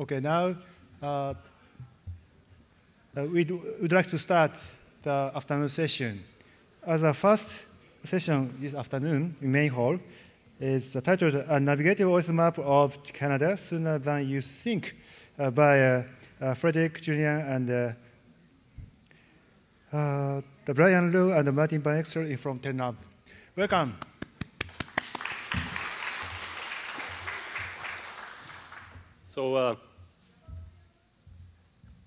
Okay, now we'd like to start the afternoon session. As a first session this afternoon in main hall is the title "A Navigatable OS Map of Canada Sooner Than You Think" by Frederic Julien and the Brian Liu and Martijn van Exel from Telenav. Welcome. So,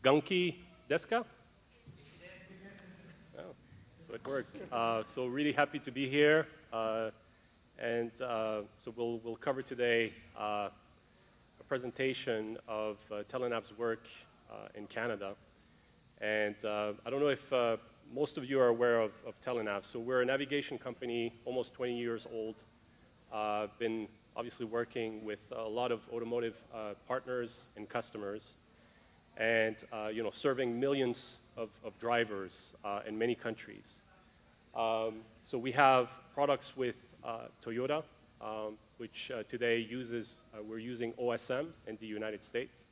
Ganki deska? Oh, so it worked. So really happy to be here. So we'll cover today a presentation of Telenav's work in Canada. And I don't know if most of you are aware of Telenav. So we're a navigation company, almost 20 years old. Been obviously working with a lot of automotive partners and customers, and serving millions of drivers in many countries. So we have products with Toyota, which today uses, we're using OSM in the United States.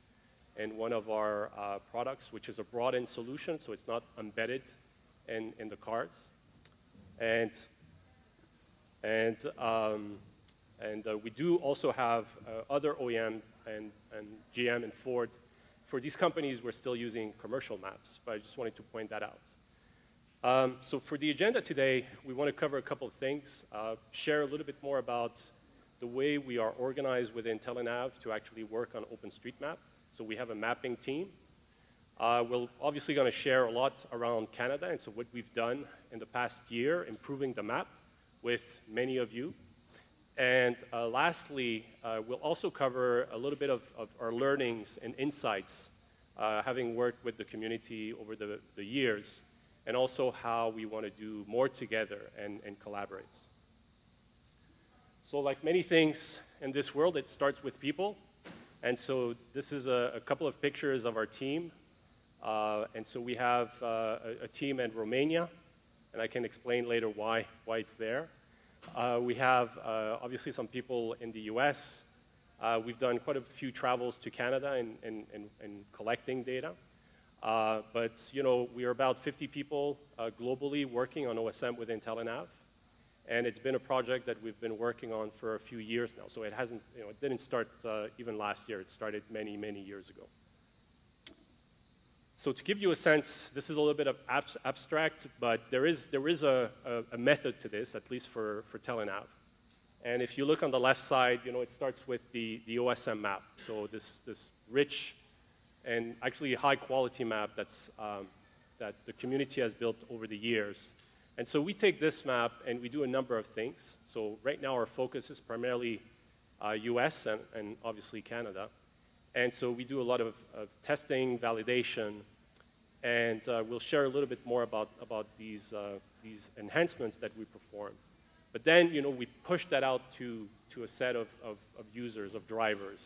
And one of our products, which is a broad-end solution, so it's not embedded in the cars. And we do also have other OEM and GM and Ford. For these companies, we're still using commercial maps, but I just wanted to point that out. So for the agenda today, we want to cover a couple of things, share a little bit more about the way we are organized within Telenav to actually work on OpenStreetMap. So we have a mapping team. We're obviously going to share a lot around Canada, and so what we've done in the past year, improving the map with many of you. And lastly, we'll also cover a little bit of our learnings and insights, having worked with the community over the years, and also how we want to do more together and collaborate. So like many things in this world, it starts with people. And so this is a couple of pictures of our team. And so we have a team in Romania, and I can explain later why it's there. We have obviously some people in the US. We've done quite a few travels to Canada and collecting data. But we are about 50 people globally working on OSM within Telenav. And it's been a project that we've been working on for a few years now. So it hasn't, it didn't start even last year. It started many, many years ago. So to give you a sense, this is a little bit of abstract, but there is a method to this, at least for Telenav. And if you look on the left side, it starts with the OSM map. So this rich and actually high quality map that the community has built over the years. And so we take this map and we do a number of things. So right now our focus is primarily US and obviously Canada. And so we do a lot of testing, validation, and we'll share a little bit more about these enhancements that we perform. But then we push that out to a set of users, of drivers,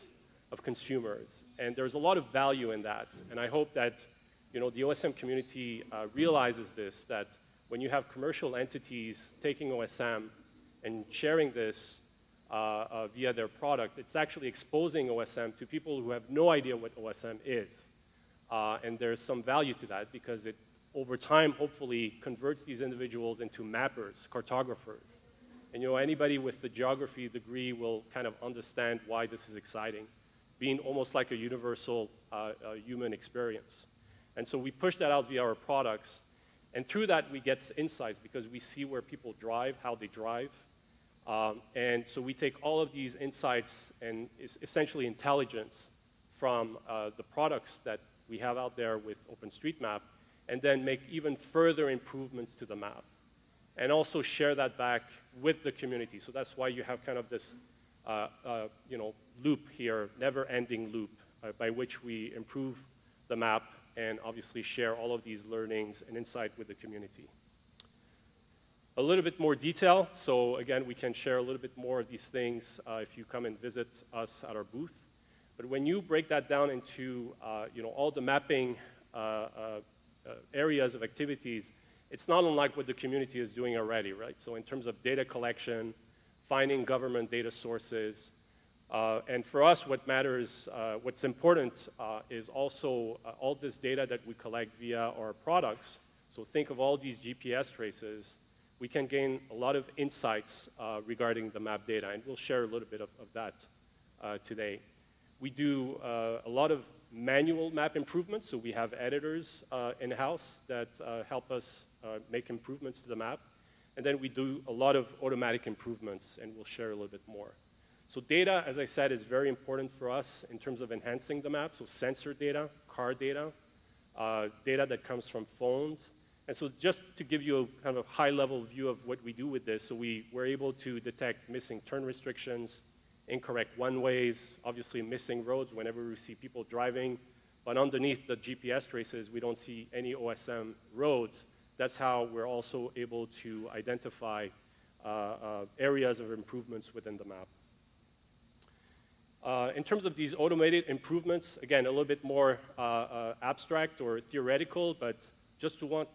of consumers. And there's a lot of value in that. And I hope that the OSM community realizes this, that when you have commercial entities taking OSM and sharing this via their product, it's actually exposing OSM to people who have no idea what OSM is. And there's some value to that because it, over time, hopefully converts these individuals into mappers, cartographers. And anybody with the geography degree will kind of understand why this is exciting, being almost like a universal human experience. And so we push that out via our products. And through that, we get insights because we see where people drive, how they drive. And so we take all of these insights and essentially intelligence from the products that we have out there with OpenStreetMap, and then make even further improvements to the map. And also share that back with the community. So that's why you have kind of this loop here, never-ending loop, by which we improve the map and obviously share all of these learnings and insight with the community. A little bit more detail. So again, we can share a little bit more of these things if you come and visit us at our booth. But when you break that down into all the mapping areas of activities, it's not unlike what the community is doing already, right? So in terms of data collection, finding government data sources, And for us, what matters, what's important is also all this data that we collect via our products. So think of all these GPS traces. We can gain a lot of insights regarding the map data, and we'll share a little bit of that today. We do a lot of manual map improvements, so we have editors in-house that help us make improvements to the map. And then we do a lot of automatic improvements, and we'll share a little bit more. So data, as I said, is very important for us in terms of enhancing the map. So sensor data, car data, data that comes from phones. And so just to give you a kind of high-level view of what we do with this, so we're able to detect missing turn restrictions, incorrect one-ways, obviously missing roads whenever we see people driving. But underneath the GPS traces, we don't see any OSM roads. That's how we're also able to identify areas of improvements within the map. In terms of these automated improvements, again, a little bit more abstract or theoretical, but just to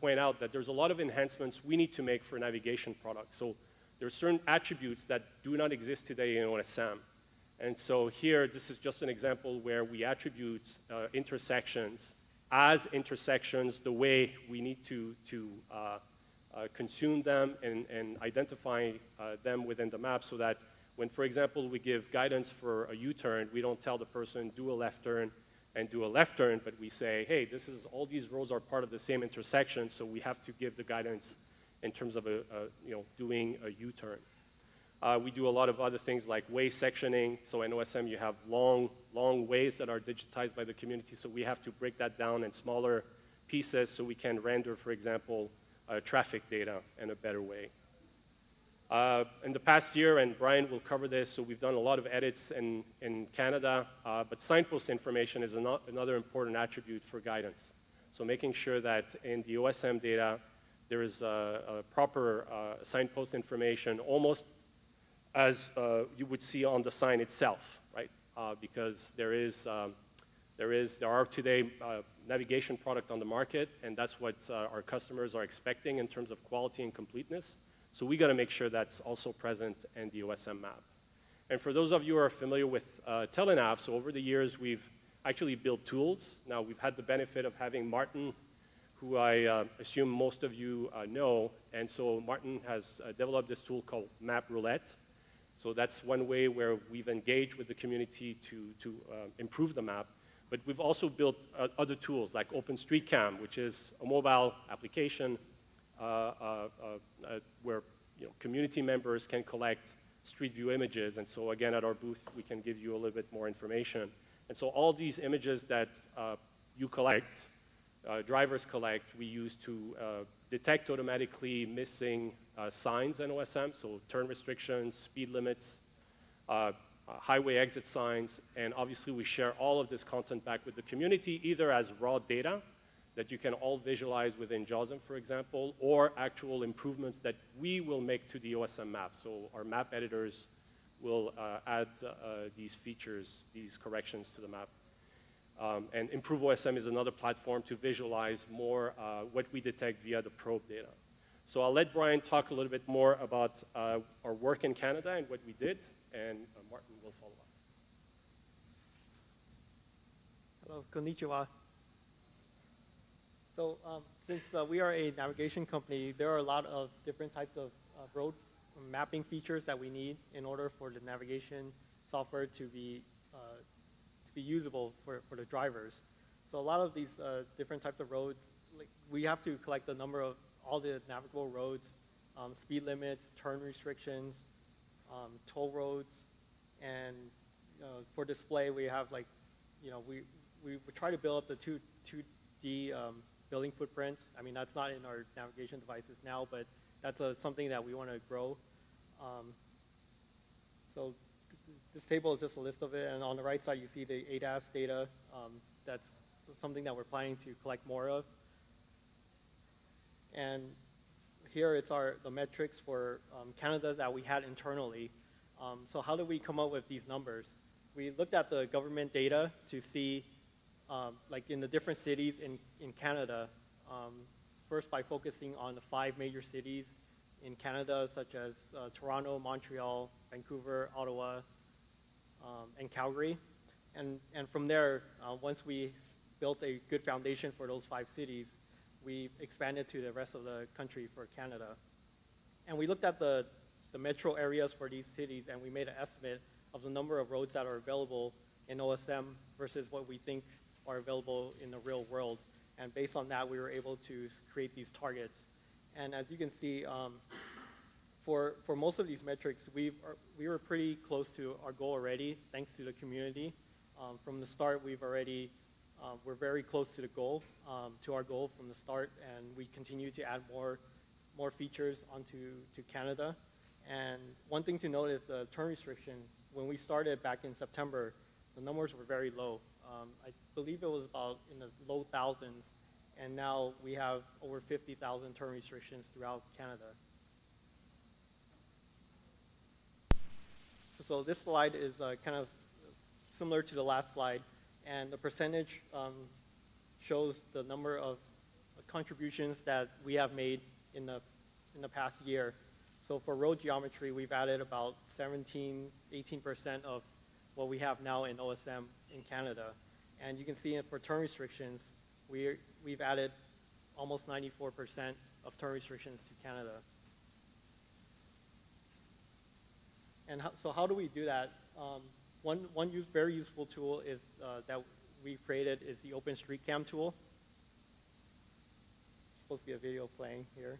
point out that there's a lot of enhancements we need to make for navigation products. So there are certain attributes that do not exist today in OSM. And so here, this is just an example where we attribute intersections as intersections the way we need to consume them and identify them within the map so that when, for example, we give guidance for a U-turn, we don't tell the person, do a left turn and do a left turn, but we say, hey, all these roads are part of the same intersection, so we have to give the guidance in terms of doing a U-turn. We do a lot of other things like way sectioning. So in OSM, you have long ways that are digitized by the community, so we have to break that down in smaller pieces so we can render, for example, traffic data in a better way. In the past year, and Brian will cover this, so we've done a lot of edits in Canada, but signpost information is another important attribute for guidance. So making sure that in the OSM data, there is a proper signpost information, almost as you would see on the sign itself, right? Because there are today navigation product on the market, and that's what our customers are expecting in terms of quality and completeness. So we got to make sure that's also present in the OSM map. And for those of you who are familiar with Telenav, so over the years we've actually built tools. Now we've had the benefit of having Martin, who I assume most of you know. And so Martin has developed this tool called Map Roulette. So that's one way where we've engaged with the community to improve the map. But we've also built other tools like OpenStreetCam, which is a mobile application where community members can collect street view images. And so again, at our booth, we can give you a little bit more information. And so all these images that you collect, drivers collect, we use to detect automatically missing signs in OSM, so turn restrictions, speed limits, highway exit signs, and obviously we share all of this content back with the community, either as raw data that you can all visualize within JAWSM, for example, or actual improvements that we will make to the OSM map. So our map editors will add these features, these corrections to the map. And Improve OSM is another platform to visualize more what we detect via the probe data. So I'll let Brian talk a little bit more about our work in Canada and what we did, and Martin will follow up. Hello, konnichiwa. So since we are a navigation company, there are a lot of different types of road mapping features that we need in order for the navigation software to be usable for the drivers. So a lot of these different types of roads, we have to collect the number of all the navigable roads, speed limits, turn restrictions, toll roads, and for display we have we try to build up the 2D building footprints. I mean, that's not in our navigation devices now, but that's something that we want to grow. So this table is just a list of it, and on the right side you see the ADAS data. That's something that we're planning to collect more of. And here it's the metrics for Canada that we had internally. So how did we come up with these numbers? We looked at the government data to see, like in the different cities in Canada, first by focusing on the 5 major cities in Canada, such as Toronto, Montreal, Vancouver, Ottawa, and Calgary. And from there, once we built a good foundation for those 5 cities, we expanded to the rest of the country for Canada. And we looked at the metro areas for these cities, and we made an estimate of the number of roads that are available in OSM versus what we think are available in the real world. And based on that, we were able to create these targets. And as you can see, for most of these metrics, we were pretty close to our goal already, thanks to the community. From the start, we're very close to the goal, to our goal from the start, and we continue to add more features onto Canada. And one thing to note is the turn restriction. When we started back in September, the numbers were very low. I believe it was about in the low thousands, and now we have over 50,000 turn restrictions throughout Canada. So this slide is kind of similar to the last slide, and the percentage shows the number of contributions that we have made in the past year. So for road geometry, we've added about 17, 18% of what we have now in OSM in Canada. And you can see for turn restrictions, we've added almost 94% of turn restrictions to Canada. And so how do we do that? One very useful tool is that we created is the OpenStreetCam tool. It's supposed to be a video playing here.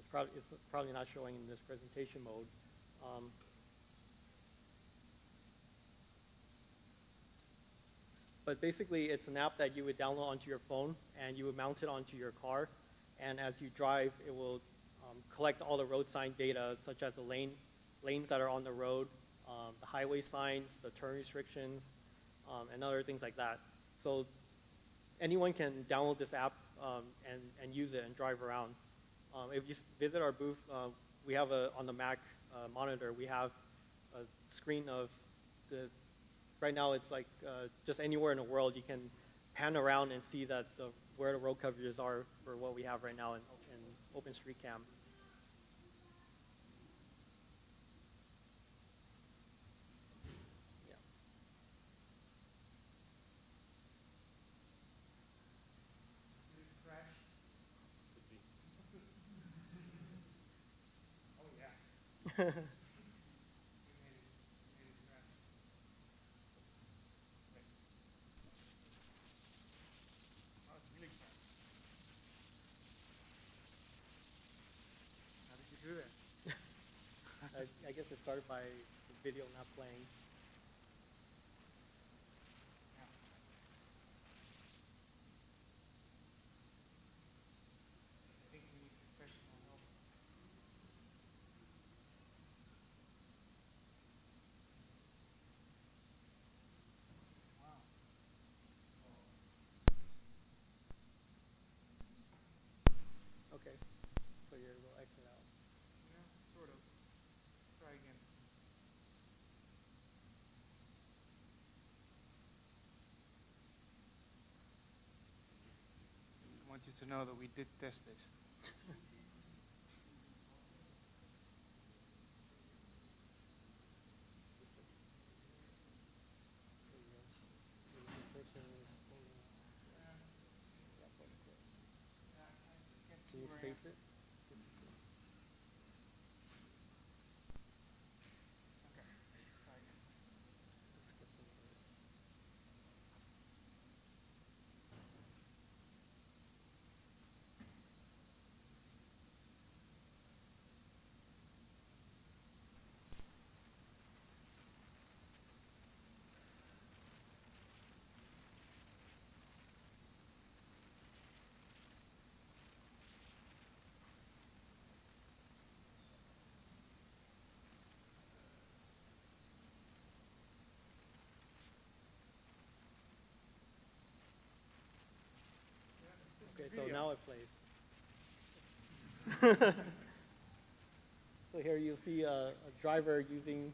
It's probably not showing in this presentation mode. But basically, it's an app that you would download onto your phone, and you would mount it onto your car. And as you drive, it will collect all the road sign data, such as the lanes that are on the road, the highway signs, the turn restrictions, and other things like that. So anyone can download this app and use it and drive around. If you visit our booth, we have on the Mac monitor, we have a screen of right now it's like just anywhere in the world you can pan around and see that where the road coverages are for what we have right now in OpenStreetCam. Yeah. I guess it started by the video not playing. I think we need professional help. Wow. Okay. So we'll exit out. Yeah, sort of. Try again. I want you to know that we did test this. Can you space it? Okay, try again. Okay, so now it plays. So here you'll see a driver using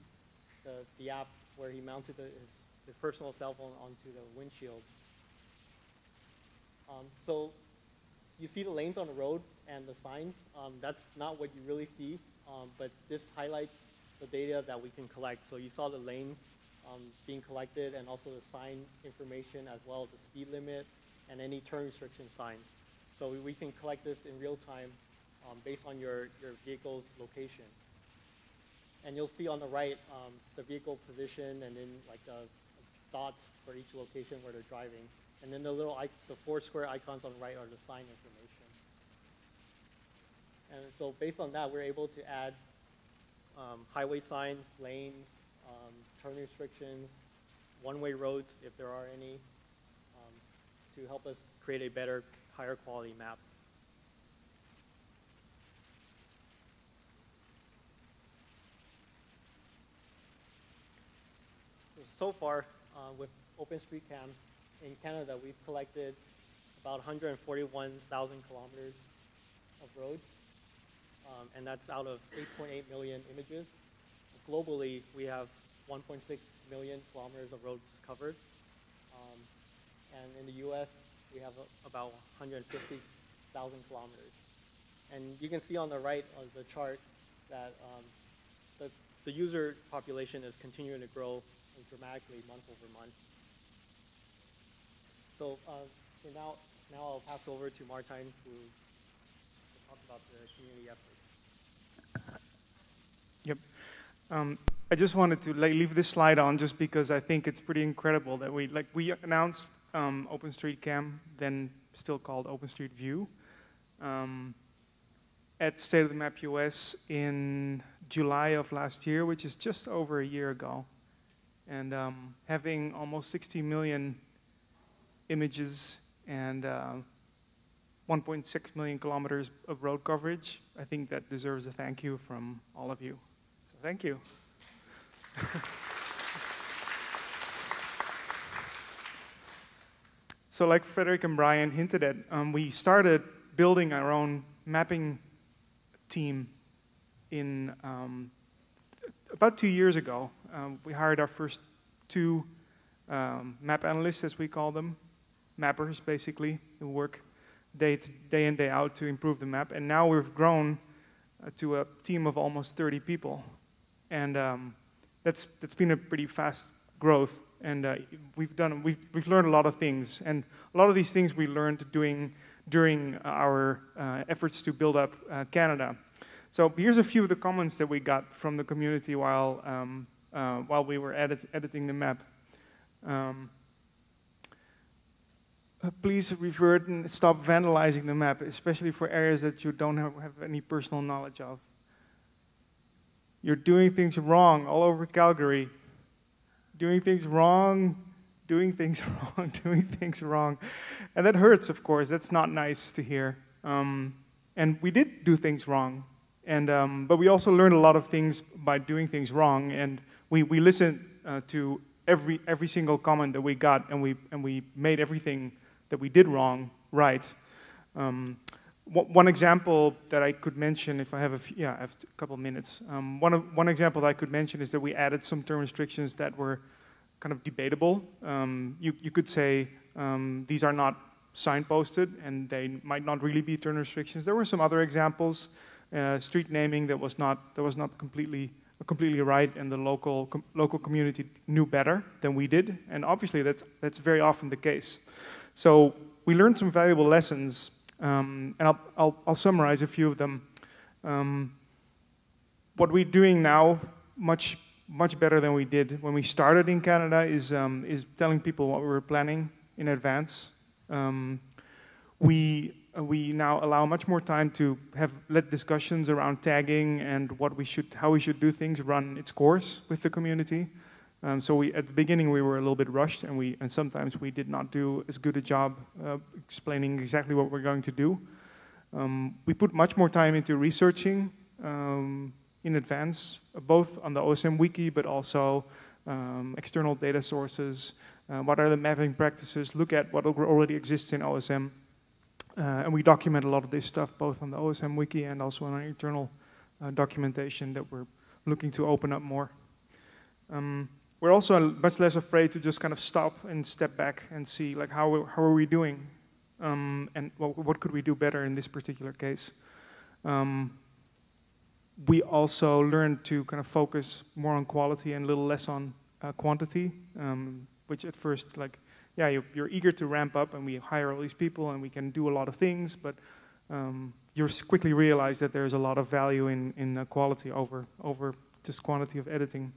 the app where he mounted his personal cell phone onto the windshield. So you see the lanes on the road and the signs. That's not what you really see, but this highlights the data that we can collect. So you saw the lanes being collected and also the sign information as well as the speed limit and any turn restriction signs. So we can collect this in real time based on your vehicle's location. And you'll see on the right the vehicle position and then like a dot for each location where they're driving. And then the little the 4 square icons on the right are the sign information. And so based on that, we're able to add highway signs, lanes, turn restrictions, one-way roads, if there are any, to help us create a better, higher quality map. So far, with OpenStreetCam in Canada, we've collected about 141,000 kilometers of roads, and that's out of 8.8 million images. Globally, we have 1.6 million kilometers of roads covered, and in the US, we have about 150,000 kilometers. And you can see on the right of the chart that the user population is continuing to grow dramatically month over month. So now I'll pass over to Martijn to talk about the community efforts. Yep. I just wanted to leave this slide on just because I think it's pretty incredible that we announced OpenStreetCam, then still called OpenStreetView, at State of the Map US in July of last year, which is just over a year ago. And having almost 60 million images and 1.6 million kilometers of road coverage, I think that deserves a thank you from all of you. So thank you. So like Frederic and Brian hinted at, we started building our own mapping team in about 2 years ago. We hired our first 2 map analysts, as we call them, mappers basically, who work day in, day out to improve the map. And now we've grown to a team of almost 30 people. And that's been a pretty fast growth. And we've learned a lot of things. And a lot of these things we learned during our efforts to build up Canada. So here's a few of the comments that we got from the community while we were editing the map. Please revert and stop vandalizing the map, especially for areas that you don't have any personal knowledge of. You're doing things wrong all over Calgary. Doing things wrong, doing things wrong, doing things wrong. And that hurts, of course. That's not nice to hear. And we did do things wrong. And, but we also learned a lot of things by doing things wrong, and we listened to every single comment that we got, and we made everything that we did wrong right. One example that I could mention, if I have I have a couple of minutes. One example that I could mention is that we added some term restrictions that were kind of debatable. You could say these are not signposted, and they might not really be turn restrictions. There were some other examples. Street naming that was not completely right, and the local community knew better than we did, and obviously that's very often the case. So we learned some valuable lessons, and I'll summarize a few of them. What we're doing now, much better than we did when we started in Canada, is telling people what we were planning in advance. We now allow much more time to let discussions around tagging and how we should do things run its course with the community. So at the beginning we were a little bit rushed, and sometimes we did not do as good a job explaining exactly what we're going to do. We put much more time into researching in advance, both on the OSM wiki, but also external data sources. What are the mapping practices? Look at what already exists in OSM. And we document a lot of this stuff, both on the OSM wiki and also on our internal documentation that we're looking to open up more. We're also much less afraid to just kind of stop and step back and see, like, how are we doing, and what could we do better in this particular case. we also learned to kind of focus more on quality and a little less on quantity, which at first, like, yeah, you're eager to ramp up, and we hire all these people, and we can do a lot of things, but you quickly realize that there's a lot of value in quality over just quantity of editing.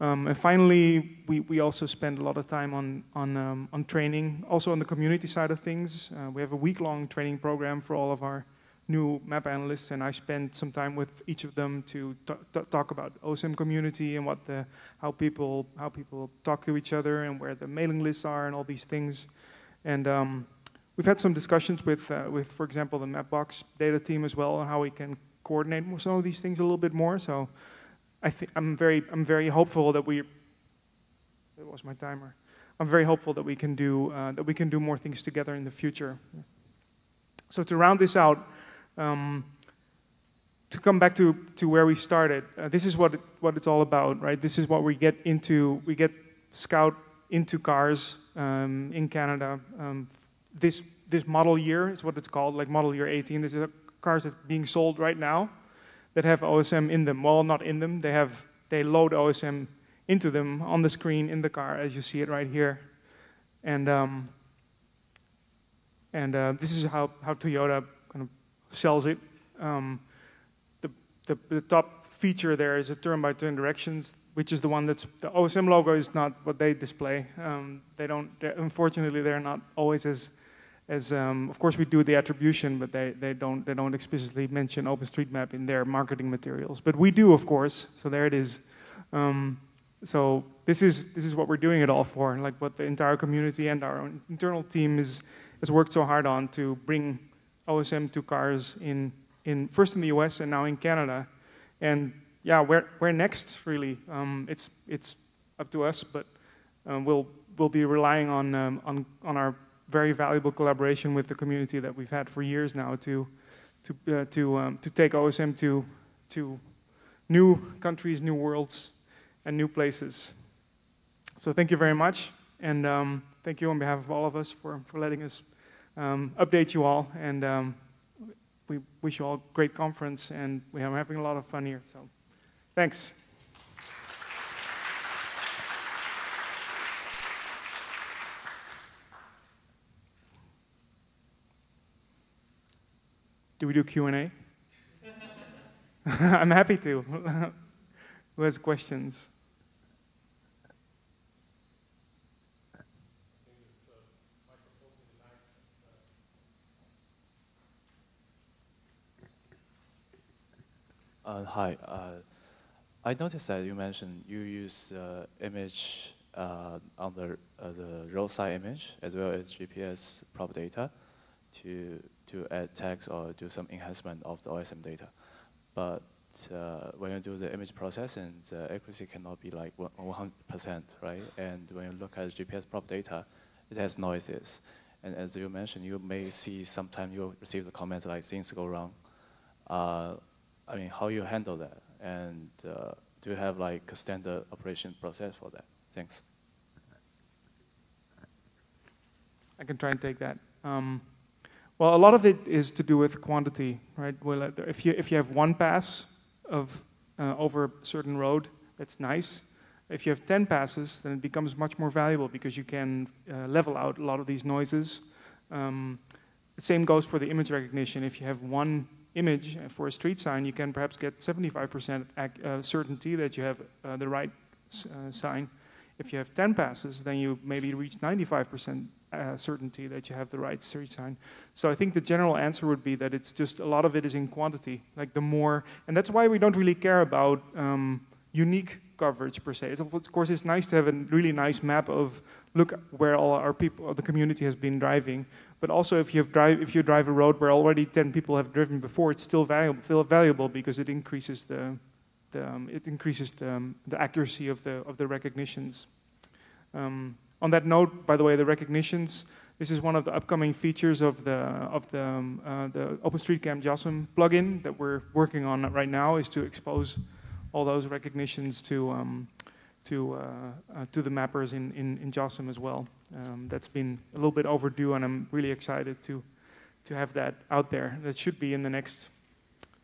And finally, we also spend a lot of time on training, also on the community side of things. We have a week-long training program for all of our new map analysts, and I spend some time with each of them to talk about OSM community and how people talk to each other and where the mailing lists are and all these things. And we've had some discussions with, for example, the Mapbox data team as well, on how we can coordinate some of these things a little bit more. So I'm very hopeful that we. That was my timer. I'm very hopeful that we can do more things together in the future. So to round this out, to come back to where we started, this is what it's all about, right? This is what we get into. We get Scout into cars in Canada. This model year is what it's called, like model year 18. This is cars that's being sold right now that have OSM in them. Well, not in them. They load OSM into them on the screen in the car, as you see it right here. And this is how Toyota kind of sells it. The top feature there is a turn-by-turn directions, which is the one that's the OSM logo is not what they display. Unfortunately, they're not always as of course we do the attribution, but they don't explicitly mention OpenStreetMap in their marketing materials. But we do, of course. So there it is. So this is what we're doing it all for, like what the entire community and our own internal team has worked so hard on to bring OSM to cars first in the US and now in Canada. And yeah, where next really? It's up to us, but we'll be relying on our very valuable collaboration with the community that we've had for years now to take OSM to new countries, new worlds, and new places. So thank you very much, and thank you on behalf of all of us for letting us update you all, and we wish you all a great conference, and we are having a lot of fun here. So thanks. Do we do Q&A? I'm happy to. Who has questions? Hi. I noticed that you mentioned you use image on the roadside image as well as GPS prop data to add tags or do some enhancement of the OSM data. But when you do the image processing, the accuracy cannot be like 100%, right? And when you look at GPS prop data, it has noises. And as you mentioned, you may see sometimes you'll receive the comments like things go wrong. I mean, how you handle that? And do you have like a standard operation process for that? Thanks. I can try and take that. Well, a lot of it is to do with quantity, right? Well, if you have one pass of over a certain road, that's nice. If you have 10 passes, then it becomes much more valuable because you can level out a lot of these noises. The same goes for the image recognition. If you have one image for a street sign, you can perhaps get 75% certainty that you have the right sign. If you have 10 passes, then you maybe reach 95% certainty that you have the right street sign. So I think the general answer would be that it's just a lot of it is in quantity. Like the more, and that's why we don't really care about unique coverage per se. Of course, it's nice to have a really nice map of look where all our people, the community has been driving. But also, if you drive a road where already 10 people have driven before, it's still valuable because it increases the accuracy of the recognitions. On that note, by the way, the recognitions. This is one of the upcoming features of the OpenStreetCam JOSM plugin that we're working on right now, is to expose all those recognitions to the mappers in JOSM as well. That's been a little bit overdue, and I'm really excited to have that out there. That should be in the next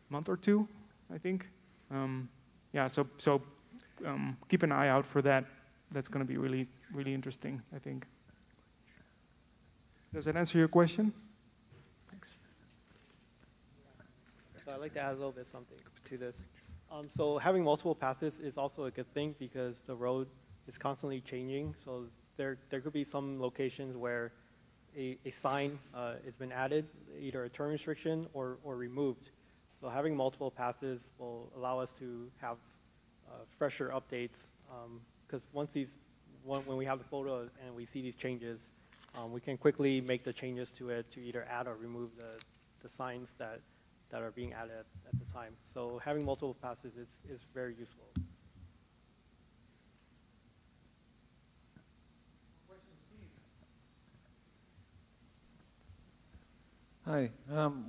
month or two, I think. Yeah, so keep an eye out for that. That's going to be really, really interesting, I think. Does that answer your question? Thanks. So I'd like to add a little bit something to this. So having multiple passes is also a good thing because the road is constantly changing. So there could be some locations where a sign has been added, either a turn restriction or removed. So having multiple passes will allow us to have fresher updates because when we have the photo and we see these changes, we can quickly make the changes to it to either add or remove the signs that are being added at the time. So having multiple passes is very useful. Hi.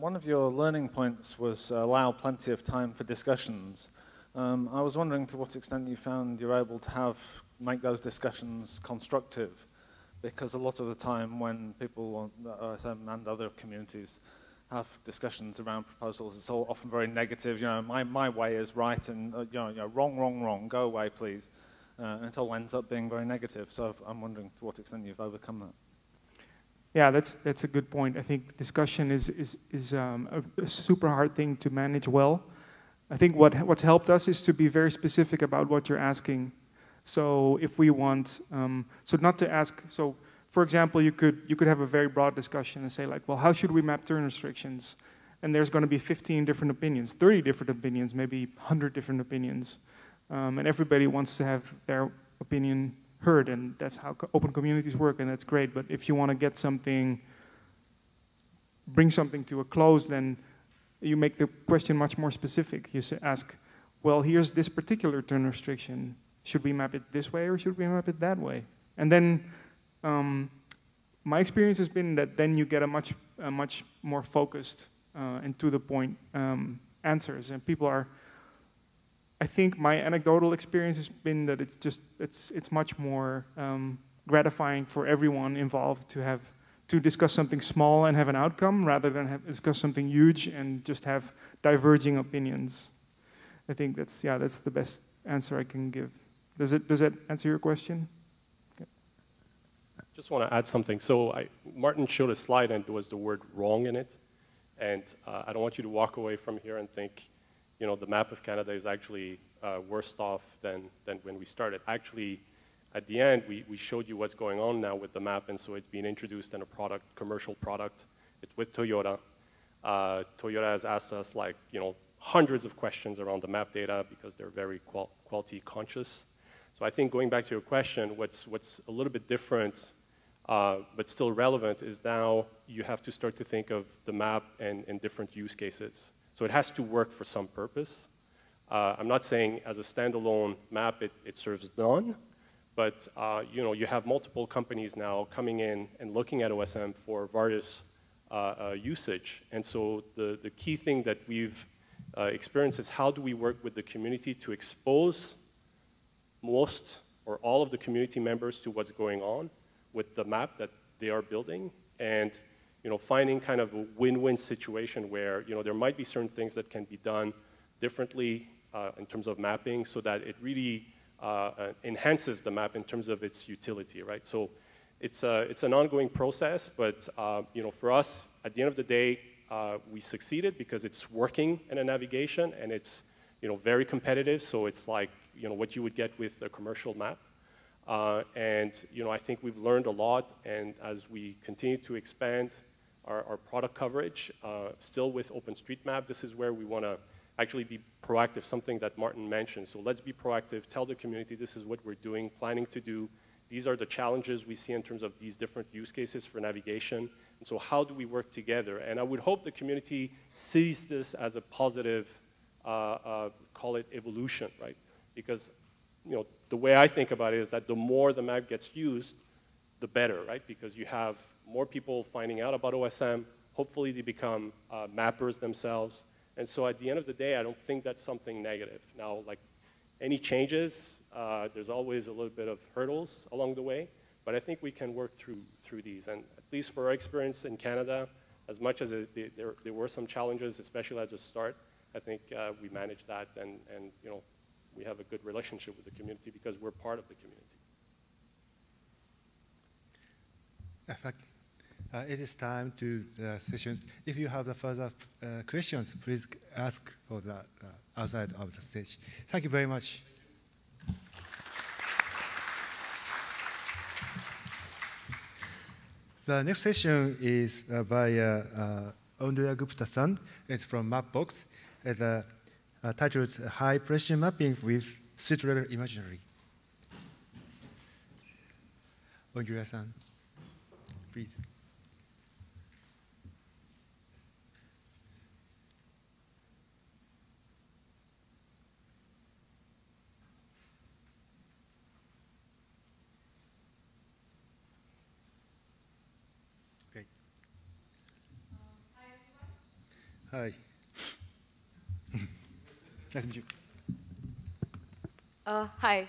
One of your learning points was allow plenty of time for discussions. I was wondering to what extent you found you're able to make those discussions constructive, because a lot of the time when people OSM and other communities have discussions around proposals, it's all often very negative. You know, my way is right, and wrong, go away, please. And it all ends up being very negative. So I'm wondering to what extent you've overcome that. Yeah, that's a good point. I think discussion is a super hard thing to manage well. I think what's helped us is to be very specific about what you're asking. So if we want, so not to ask, so for example, you could have a very broad discussion and say like, well, how should we map turn restrictions? And there's going to be 15 different opinions, 30 different opinions, maybe 100 different opinions. And everybody wants to have their opinion heard, and that's how open communities work, and that's great. But if you want to get something, bring something to a close, then you make the question much more specific. You ask, well, here's this particular turn restriction. Should we map it this way or should we map it that way? And then my experience has been that then you get a much more focused and to the point answers, and people are. I think my anecdotal experience has been that it's much more gratifying for everyone involved to discuss something small and have an outcome rather than discuss something huge and just have diverging opinions. I think that's the best answer I can give. Does that answer your question? Okay. Just want to add something. So Martin showed a slide and there was the word wrong in it, and I don't want you to walk away from here and think, you know, the map of Canada is actually worse off than when we started. Actually, at the end, we showed you what's going on now with the map, and so it's being introduced in a product, commercial product. It's with Toyota. Toyota has asked us, like, you know, hundreds of questions around the map data because they're very quality conscious. So I think going back to your question, what's a little bit different, but still relevant, is now you have to start to think of the map in different use cases. So it has to work for some purpose. I'm not saying as a standalone map it serves none, but you know, you have multiple companies now coming in and looking at OSM for various usage. And so the key thing that we've experienced is how do we work with the community to expose most or all of the community members to what's going on with the map that they are building, and you know, finding kind of a win-win situation where, you know, there might be certain things that can be done differently in terms of mapping so that it really enhances the map in terms of its utility, right? So it's an ongoing process, but you know, for us, at the end of the day, we succeeded because it's working in a navigation and it's, you know, very competitive. So it's like, you know, what you would get with a commercial map. And you know, I think we've learned a lot, and as we continue to expand our product coverage, still with OpenStreetMap, this is where we want to actually be proactive, something that Martin mentioned. So let's be proactive, tell the community this is what we're doing, planning to do. These are the challenges we see in terms of these different use cases for navigation. And so how do we work together? And I would hope the community sees this as a positive, call it evolution, right? Because, you know, the way I think about it is that the more the map gets used, the better, right? Because you have more people finding out about OSM. Hopefully they become mappers themselves. And so at the end of the day, I don't think that's something negative. Now, like any changes, there's always a little bit of hurdles along the way, but I think we can work through these. And at least for our experience in Canada, as much as there were some challenges, especially at the start, I think we manage that, and you know, we have a good relationship with the community because we're part of the community. In fact, it is time to the sessions. If you have further questions, please ask for the outside of the stage. Thank you very much. The next session is by Oindrila Gupta-san. It's from Mapbox. It's titled High Precision Mapping with Street-Level Imagery. Oindrila-san, please. Hi. Nice to meet you. Hi.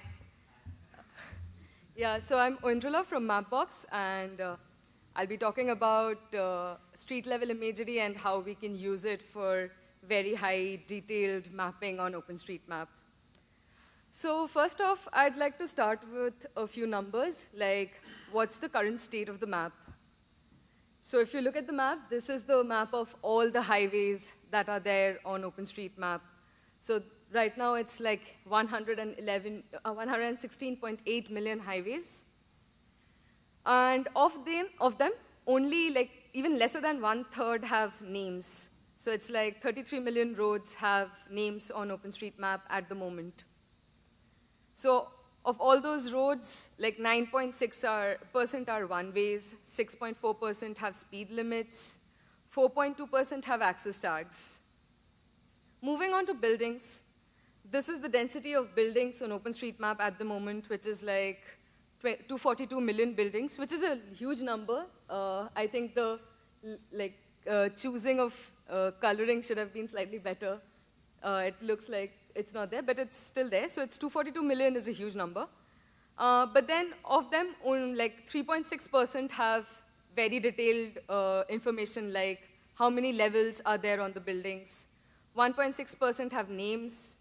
Yeah, so I'm Oindrila from Mapbox, and I'll be talking about street-level imagery and how we can use it for very high detailed mapping on OpenStreetMap. So first off, I'd like to start with a few numbers, like what's the current state of the map? So if you look at the map, this is the map of all the highways that are there on OpenStreetMap. So right now, it's like 116.8 million highways. And of them, only like even lesser than 1/3 have names. So it's like 33 million roads have names on OpenStreetMap at the moment. So of all those roads, like 9.6% are one-ways, 6.4% have speed limits, 4.2% have access tags. Moving on to buildings, this is the density of buildings on OpenStreetMap at the moment, which is like 242 million buildings, which is a huge number. I think the choosing of coloring should have been slightly better. It looks like it's not there, but it's still there. So it's 242 million is a huge number. But then of them, like 3.6% have very detailed information, like how many levels are there on the buildings. 1.6% have names.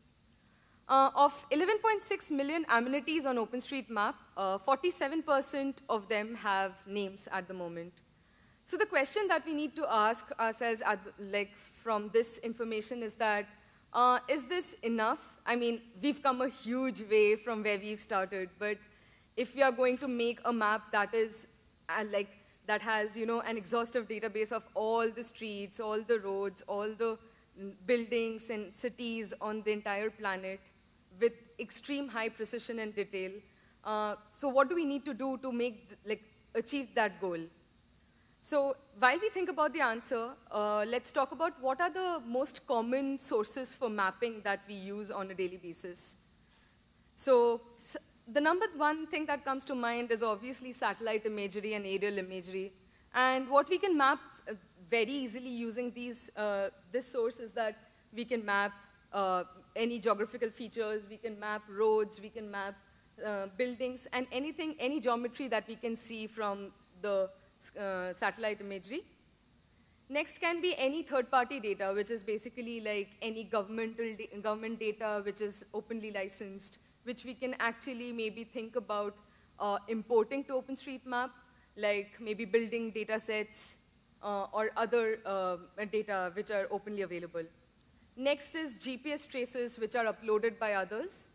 Of 11.6 million amenities on OpenStreetMap, 47% of them have names at the moment. So the question that we need to ask ourselves from this information is that, is this enough? I mean, we've come a huge way from where we've started, but if we are going to make a map that is that has an exhaustive database of all the streets, all the roads, all the buildings and cities on the entire planet with extreme high precision and detail, so what do we need to do to achieve that goal? So while we think about the answer, let's talk about what are the most common sources for mapping that we use on a daily basis. So the number one thing that comes to mind is obviously satellite imagery and aerial imagery. And what we can map very easily using this source is that we can map any geographical features, we can map roads, we can map buildings, and any geometry that we can see from the satellite imagery. Next can be any third-party data, which is basically like any government data which is openly licensed, which we can actually maybe think about importing to OpenStreetMap, like maybe building data sets or other data which are openly available. Next is GPS traces, which are uploaded by others,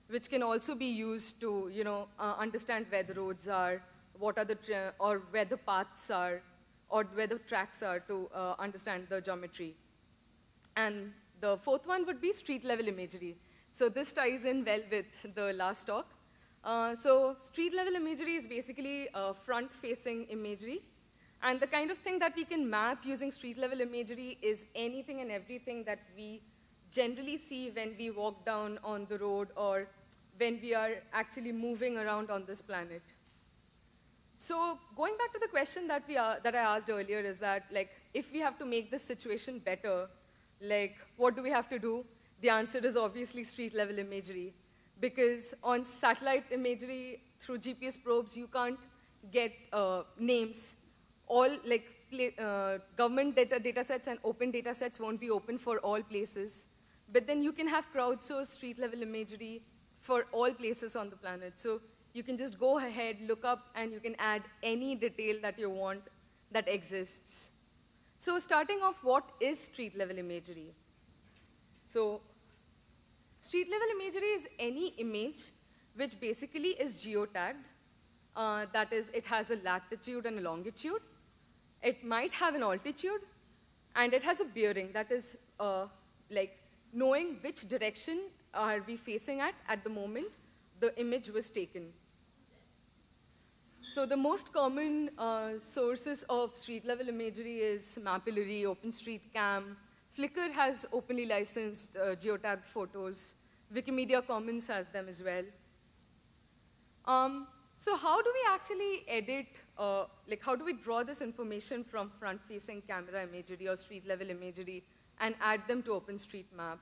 which can also be used to understand where the roads are, what are or where the paths are, or where the tracks are to understand the geometry. And the fourth one would be street-level imagery. So this ties in well with the last talk. So street-level imagery is basically front-facing imagery. And the kind of thing that we can map using street-level imagery is anything and everything that we generally see when we walk down on the road or when we are actually moving around on this planet. So going back to the question that I asked earlier is that, if we have to make this situation better, what do we have to do? The answer is obviously street-level imagery. Because on satellite imagery through GPS probes, you can't get names. All government data sets and open data sets won't be open for all places. But then you can have crowdsourced street-level imagery for all places on the planet. So you can just go ahead, look up, and you can add any detail that you want that exists. So starting off, what is street-level imagery? So street-level imagery is any image which basically is geotagged. That is, it has a latitude and a longitude. It might have an altitude, and it has a bearing. That is like knowing which direction are we facing at the moment the image was taken. So the most common sources of street-level imagery is Mapillary, OpenStreetCam. Flickr has openly licensed geotagged photos. Wikimedia Commons has them as well. So how do we actually edit, like how do we draw this information from front-facing camera imagery or street-level imagery and add them to OpenStreetMap?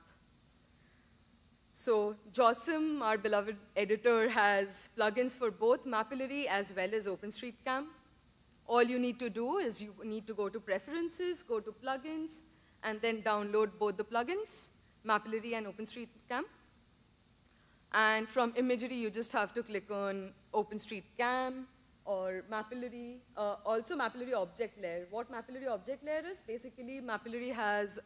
So JOSM, our beloved editor, has plugins for both Mapillary as well as OpenStreetCam. All you need to do is you need to go to Preferences, go to Plugins, and then download both the plugins, Mapillary and OpenStreetCam. And from imagery, you just have to click on OpenStreetCam or Mapillary. Also Mapillary object layer. What Mapillary object layer is, basically Mapillary has,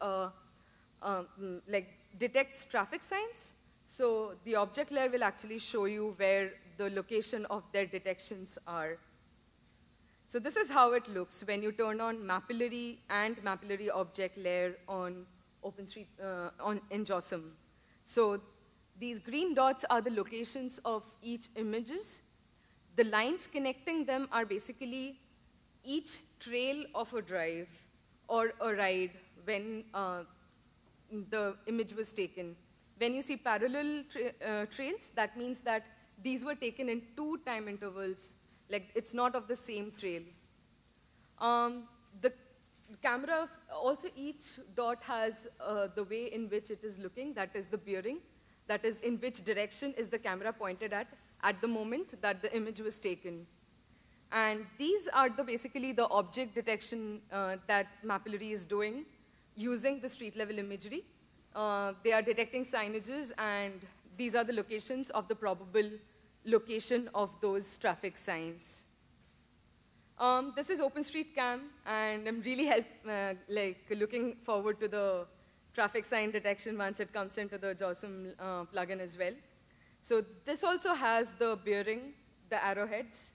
like detects traffic signs. So the object layer will actually show you where the location of their detections are. So this is how it looks when you turn on Mapillary and Mapillary object layer on in JOSM. So these green dots are the locations of each images. The lines connecting them are basically each trail of a drive or a ride when the image was taken. When you see parallel trails, that means that these were taken in 2 time intervals. Like, it's not of the same trail. The camera, also each dot has the way in which it is looking, that is the bearing. That is, in which direction is the camera pointed at the moment that the image was taken. And these are basically the object detection that Mapillary is doing using the street-level imagery. They are detecting signages, and these are the locations of the probable location of those traffic signs. This is OpenStreetCam, and I'm really looking forward to the traffic sign detection once it comes into the JOSM plugin as well. So this also has the bearing, the arrowheads,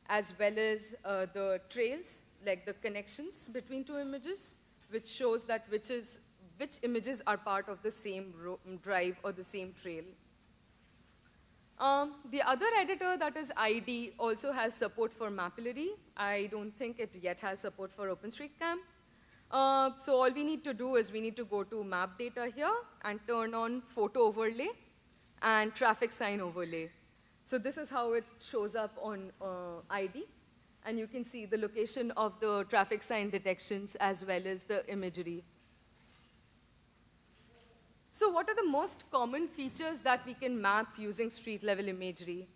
as well as the trails, like the connections between 2 images, which shows that which images are part of the same drive or the same trail. The other editor, that is ID, also has support for Mapillary. I don't think it yet has support for OpenStreetCam. So all we need to do is we need to go to map data here and turn on photo overlay and traffic sign overlay. So this is how it shows up on ID. And you can see the location of the traffic sign detections as well as the imagery. So what are the most common features that we can map using street-level imagery?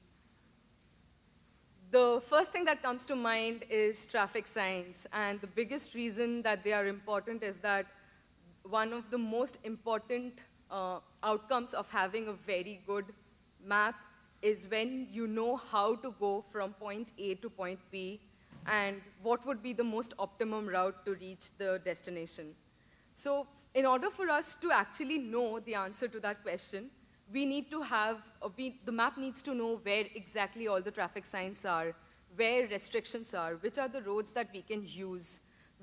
The first thing that comes to mind is traffic signs. And the biggest reason that they are important is that one of the most important outcomes of having a very good map is when you know how to go from point A to point B and what would be the most optimum route to reach the destination. So in order for us to actually know the answer to that question, we need to have, the map needs to know where exactly all the traffic signs are, where restrictions are, which are the roads that we can use,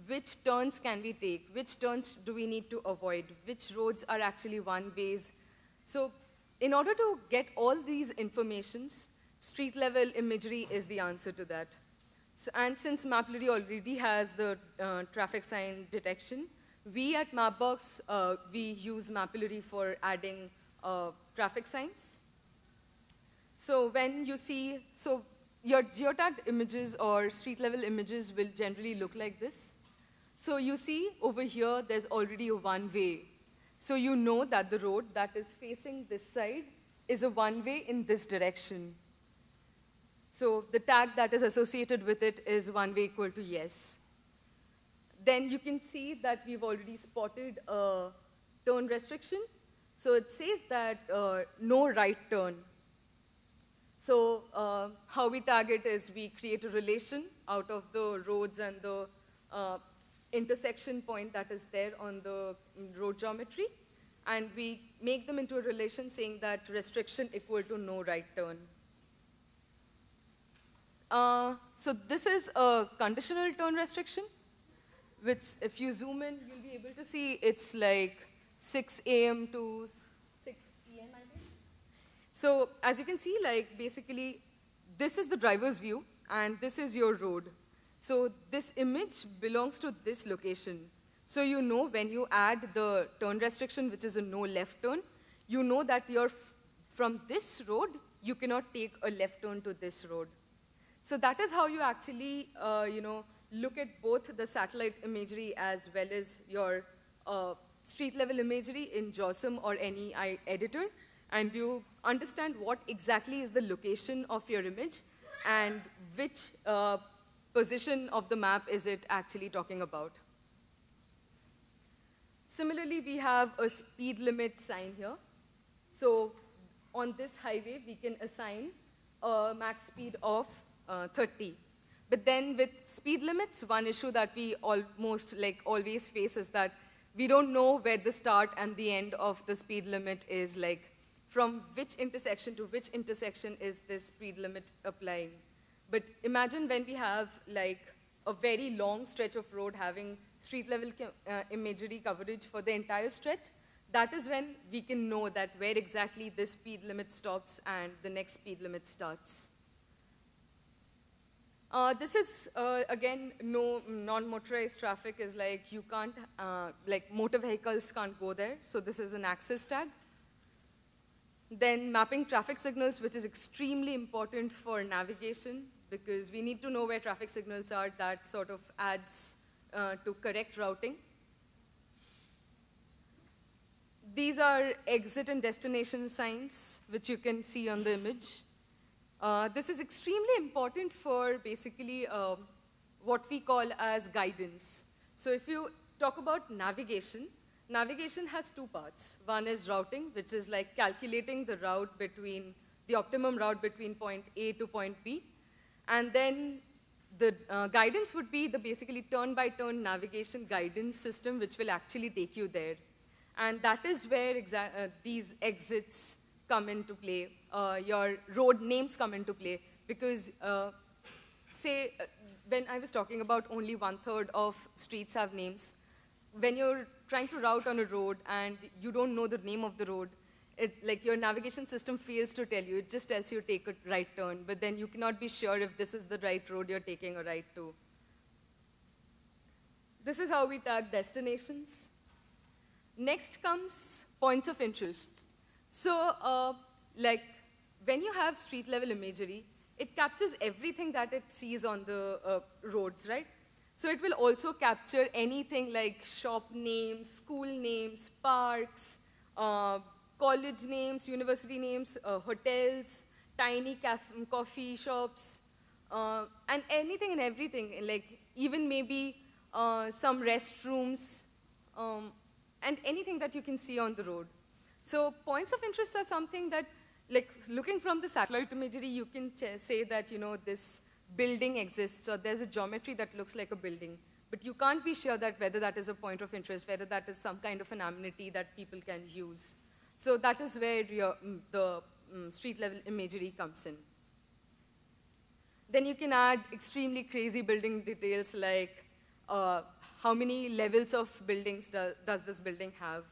which turns can we take, which turns do we need to avoid, which roads are actually one-ways. So in order to get all these informations, street-level imagery is the answer to that. So, and since Mapillary already has the traffic sign detection, we at Mapbox, we use Mapillary for adding traffic signs. So when you see, so your geotagged images or street-level images will generally look like this. So you see over here, there's already a one-way. So you know that the road that is facing this side is a one-way in this direction. So the tag that is associated with it is one-way equal to yes. Then you can see that we've already spotted a turn restriction. So it says that no right turn. So how we tag it is we create a relation out of the roads and the intersection point that is there on the road geometry, and we make them into a relation saying that restriction equal to no right turn. So this is a conditional turn restriction, which if you zoom in, you'll be able to see it's like 6 a.m. to 6 p.m., I think. So as you can see, like basically, this is the driver's view, and this is your road. So this image belongs to this location. So you know when you add the turn restriction, which is a no left turn, you know that you're from this road, you cannot take a left turn to this road. So that is how you actually, look at both the satellite imagery as well as your street level imagery in JOSM or any editor, and you understand what exactly is the location of your image and which position of the map is it actually talking about. Similarly, we have a speed limit sign here. So on this highway, we can assign a max speed of 30. But then with speed limits, one issue that we almost always face is that we don't know where the start and the end of the speed limit is, like from which intersection to which intersection is this speed limit applying. But imagine when we have like a very long stretch of road having street level imagery coverage for the entire stretch, that is when we can know that where exactly this speed limit stops and the next speed limit starts. This is, again, no non-motorized traffic is like you can't, motor vehicles can't go there. So this is an access tag. Then mapping traffic signals, which is extremely important for navigation because we need to know where traffic signals are. That sort of adds to correct routing. These are exit and destination signs, which you can see on the image. This is extremely important for basically what we call as guidance. So if you talk about navigation, navigation has two parts. One is routing, which is like calculating the route between, the optimum route between point A to point B. And then the guidance would be the basically turn-by-turn navigation guidance system, which will actually take you there. And that is where these exits come into play, your road names come into play, because when I was talking about only 1/3 of streets have names, when you're trying to route on a road and you don't know the name of the road, like your navigation system fails to tell you. It just tells you to take a right turn, but then you cannot be sure if this is the right road you're taking a right to. This is how we tag destinations. Next comes points of interest. So when you have street level imagery, it captures everything that it sees on the roads, right? So it will also capture anything like shop names, school names, parks, college names, university names, hotels, tiny coffee shops, and anything and everything, like even maybe some restrooms, and anything that you can see on the road. So points of interest are something that, like looking from the satellite imagery, you can say that, this building exists, or there's a geometry that looks like a building. But you can't be sure that whether that is a point of interest, whether that is some kind of an amenity that people can use. So that is where the street level imagery comes in. Then you can add extremely crazy building details like how many levels of buildings does this building have?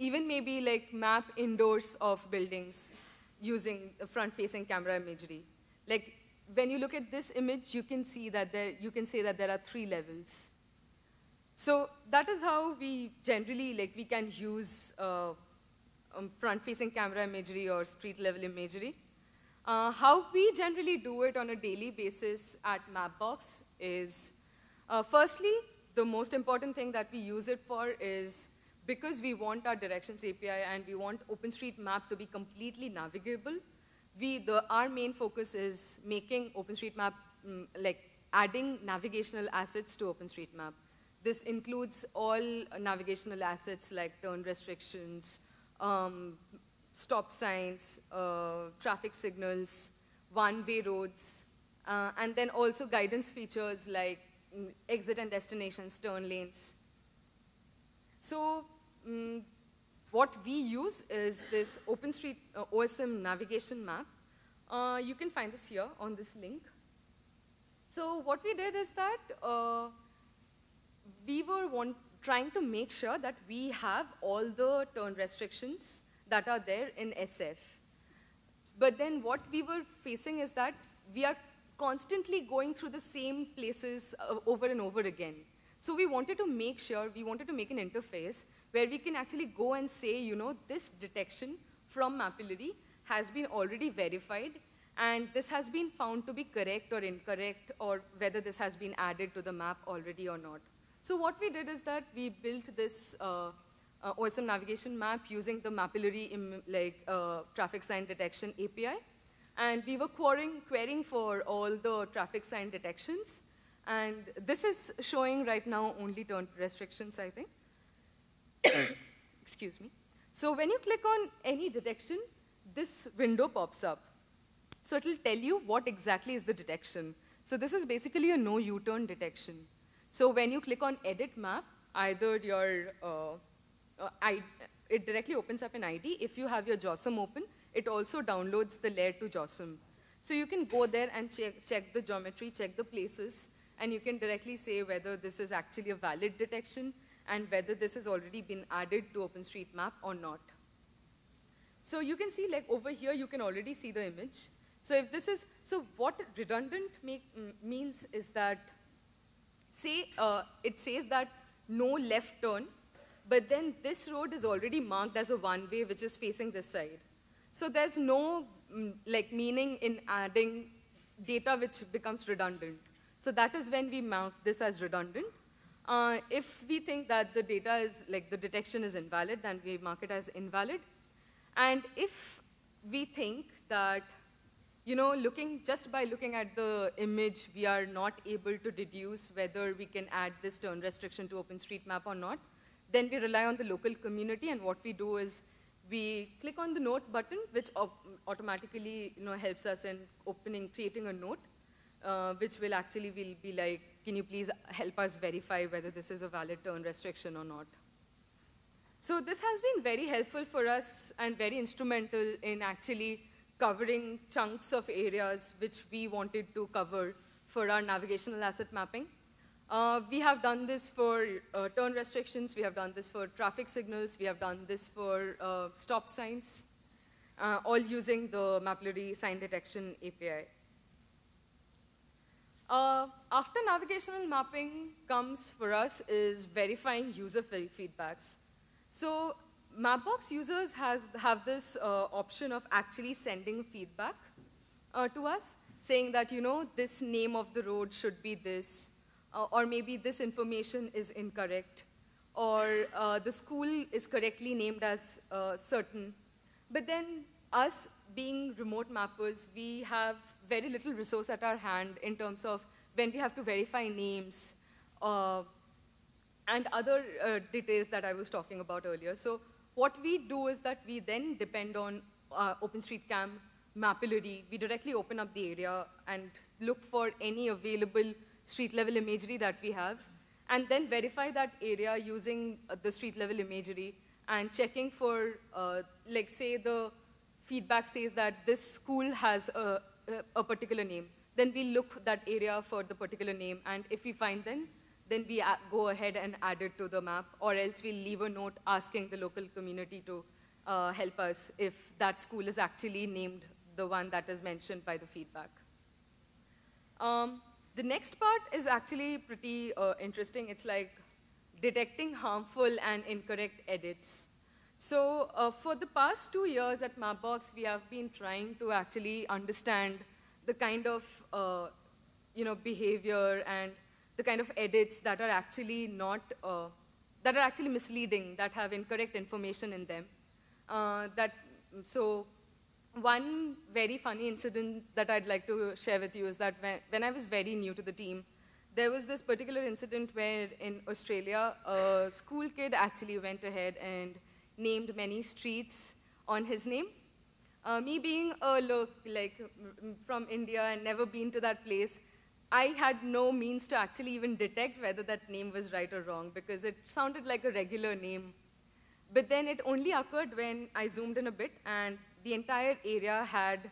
Even maybe like map indoors of buildings using front-facing camera imagery. Like when you look at this image, you can see that you can say that there are 3 levels. So that is how we generally, we can use front-facing camera imagery or street-level imagery. How we generally do it on a daily basis at Mapbox is, firstly, the most important thing that we use it for is because we want our directions API and we want OpenStreetMap to be completely navigable, our main focus is making OpenStreetMap, adding navigational assets to OpenStreetMap. This includes all navigational assets like turn restrictions, stop signs, traffic signals, one-way roads, and then also guidance features like exit and destinations, turn lanes. So what we use is this OSM navigation map. You can find this here on this link. So what we did is that we were trying to make sure that we have all the turn restrictions that are there in SF. But then what we were facing is that we are constantly going through the same places over and over again. So we wanted to make sure, we wanted to make an interface where we can actually go and say, you know, this detection from Mapillary has been already verified, and this has been found to be correct or incorrect, or whether this has been added to the map already or not. So what we did is that we built this OSM navigation map using the Mapillary traffic sign detection API. And we were querying for all the traffic sign detections. And this is showing right now only turn restrictions, I think. Excuse me. So when you click on any detection, this window pops up. So it will tell you what exactly is the detection. So this is basically a no U-turn detection. So when you click on edit map, either your, it directly opens up an ID. If you have your JOSM open, it also downloads the layer to JOSM. So you can go there and check the geometry, check the places, and you can directly say whether this is actually a valid detection and whether this has already been added to OpenStreetMap or not. So you can see, like over here, you can already see the image. So if this is, so what redundant means is that, say it says that no left turn, but then this road is already marked as a one-way which is facing this side. So there's no meaning in adding data which becomes redundant. So that is when we mark this as redundant. If we think that the data is, the detection is invalid, then we mark it as invalid. And if we think that, just by looking at the image, we are not able to deduce whether we can add this turn restriction to OpenStreetMap or not, then we rely on the local community, and what we do is we click on the note button, which automatically helps us in creating a note, which will actually be like, can you please help us verify whether this is a valid turn restriction or not? So this has been very helpful for us and very instrumental in actually covering chunks of areas which we wanted to cover for our navigational asset mapping. We have done this for turn restrictions, we have done this for traffic signals, we have done this for stop signs, all using the Mapillary sign detection API. After navigational mapping comes for us is verifying user feedbacks. So Mapbox users have this option of actually sending feedback to us, saying that, this name of the road should be this, or maybe this information is incorrect, or the school is correctly named as certain. But then us being remote mappers, we have very little resource at our hand in terms of when we have to verify names and other details that I was talking about earlier. So what we do is that we then depend on OpenStreetCam, Mapillary. We directly open up the area and look for any available street-level imagery that we have, and then verify that area using the street-level imagery and checking for, say the feedback says that this school has a particular name. Then we look that area for the particular name, and if we find then we go ahead and add it to the map, or else we'll leave a note asking the local community to help us if that school is actually named the one that is mentioned by the feedback. The next part is actually pretty interesting. It's like detecting harmful and incorrect edits. So for the past 2 years at Mapbox, we have been trying to actually understand the kind of behavior and the kind of edits that are actually not, that are actually misleading, that have incorrect information in them. So one very funny incident that I'd like to share with you is that when I was very new to the team, there was this particular incident where in Australia, a school kid actually went ahead and named many streets on his name. Me being from India and never been to that place, I had no means to actually even detect whether that name was right or wrong because it sounded like a regular name. But then it only occurred when I zoomed in a bit and the entire area had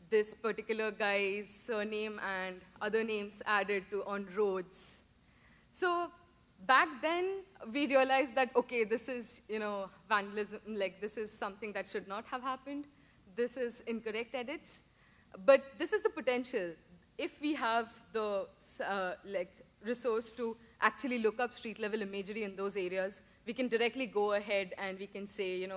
this particular guy's surname and other names added to on roads. So back then, we realized that, okay, this is, vandalism, like this is something that should not have happened. This is incorrect edits. But this is the potential. If we have the resource to actually look up street level imagery in those areas, we can directly go ahead and we can say,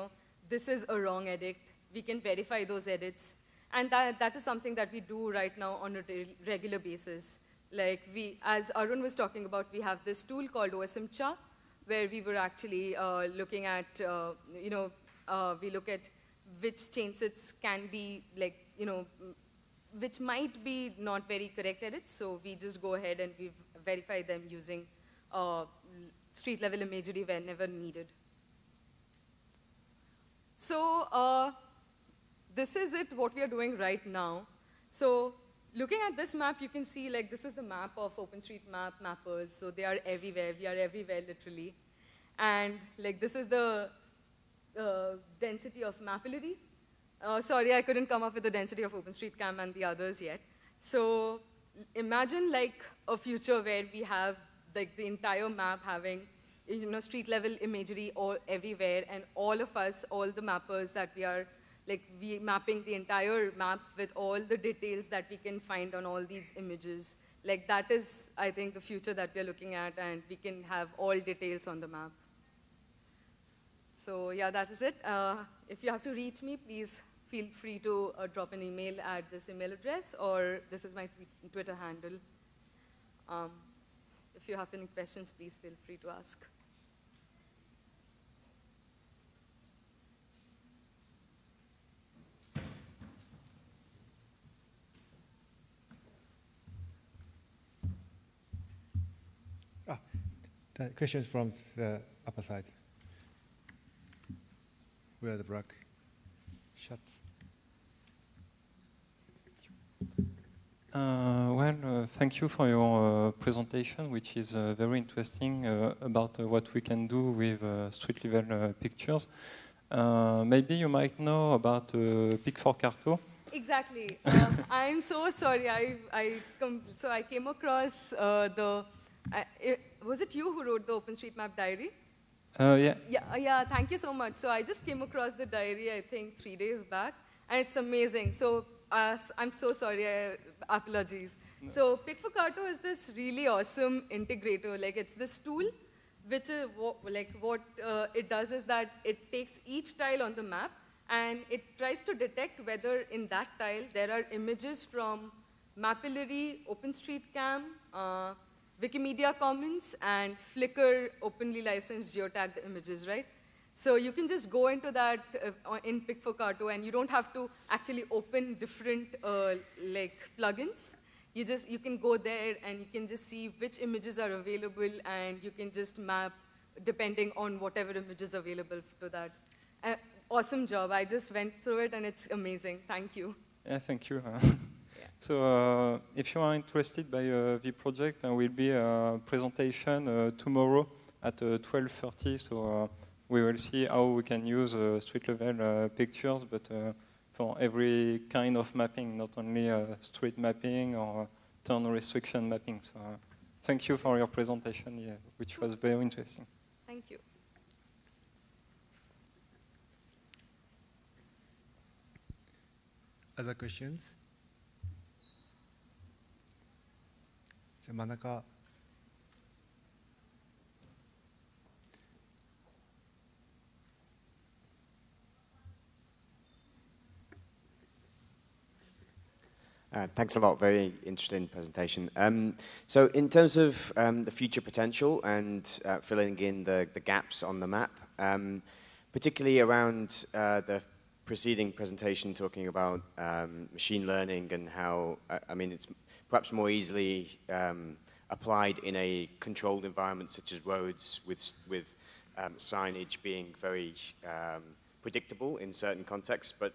this is a wrong edit. We can verify those edits. And that is something that we do right now on a regular basis. Like as Arun was talking about, we have this tool called OSM-cha, where we were actually looking at, we look at which chainsets can be which might be not very correct edits. So we just go ahead and we verify them using street level imagery whenever needed. So this is what we are doing right now. So looking at this map, you can see this is the map of OpenStreetMap mappers. So they are everywhere. We are everywhere, literally. And this is the density of mapillary. Sorry, I couldn't come up with the density of OpenStreetCam and the others yet. So imagine a future where we have the entire map having street level imagery all everywhere, and all of us, all the mappers that we are we mapping the entire map with all the details that we can find on all these images. That is, I think, the future that we're looking at, and we can have all details on the map. So yeah, that is it. If you have to reach me, please feel free to drop an email at this email address, or this is my Twitter handle. If you have any questions, please feel free to ask. Questions from the upper side. Where the black shots. Thank you for your presentation, which is very interesting about what we can do with street level pictures. Maybe you might know about Pic4Carto. Exactly. I'm so sorry. So I came across was it you who wrote the OpenStreetMap diary? Yeah. Yeah, thank you so much. So I just came across the diary, I think, 3 days back, and it's amazing. So I'm so sorry, apologies. No. So Pic4Carto is this really awesome integrator. It's this tool, which is what it does is that it takes each tile on the map, and it tries to detect whether in that tile there are images from Mapillary, OpenStreetCam, Wikimedia Commons, and Flickr openly licensed geotagged images, right? So you can just go into that in Pic4Carto, and you don't have to actually open different plugins. You can go there, and you can just see which images are available, and you can just map depending on whatever image is available to that. Awesome job. I just went through it, and it's amazing. Thank you. Yeah, thank you. So if you are interested by the project, there will be a presentation tomorrow at 12:30. So we will see how we can use street level pictures, but for every kind of mapping, not only street mapping or turn restriction mapping. So thank you for your presentation, which was very interesting. Thank you. Other questions? Manaka. Thanks a lot. Very interesting presentation. So in terms of the future potential and filling in the gaps on the map, particularly around the preceding presentation talking about machine learning and how, it's perhaps more easily applied in a controlled environment such as roads with signage being very predictable in certain contexts, but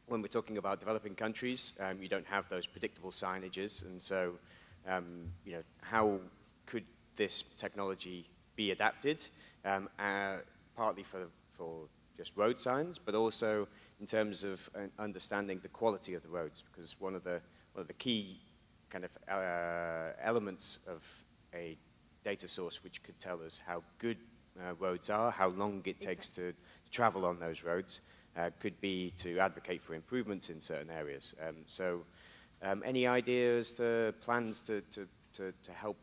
when we're talking about developing countries, you don't have those predictable signages, and so how could this technology be adapted, partly for just road signs, but also in terms of understanding the quality of the roads, because one of the key kind of elements of a data source which could tell us how good roads are, how long it takes to travel on those roads, could be to advocate for improvements in certain areas. Any ideas, plans to help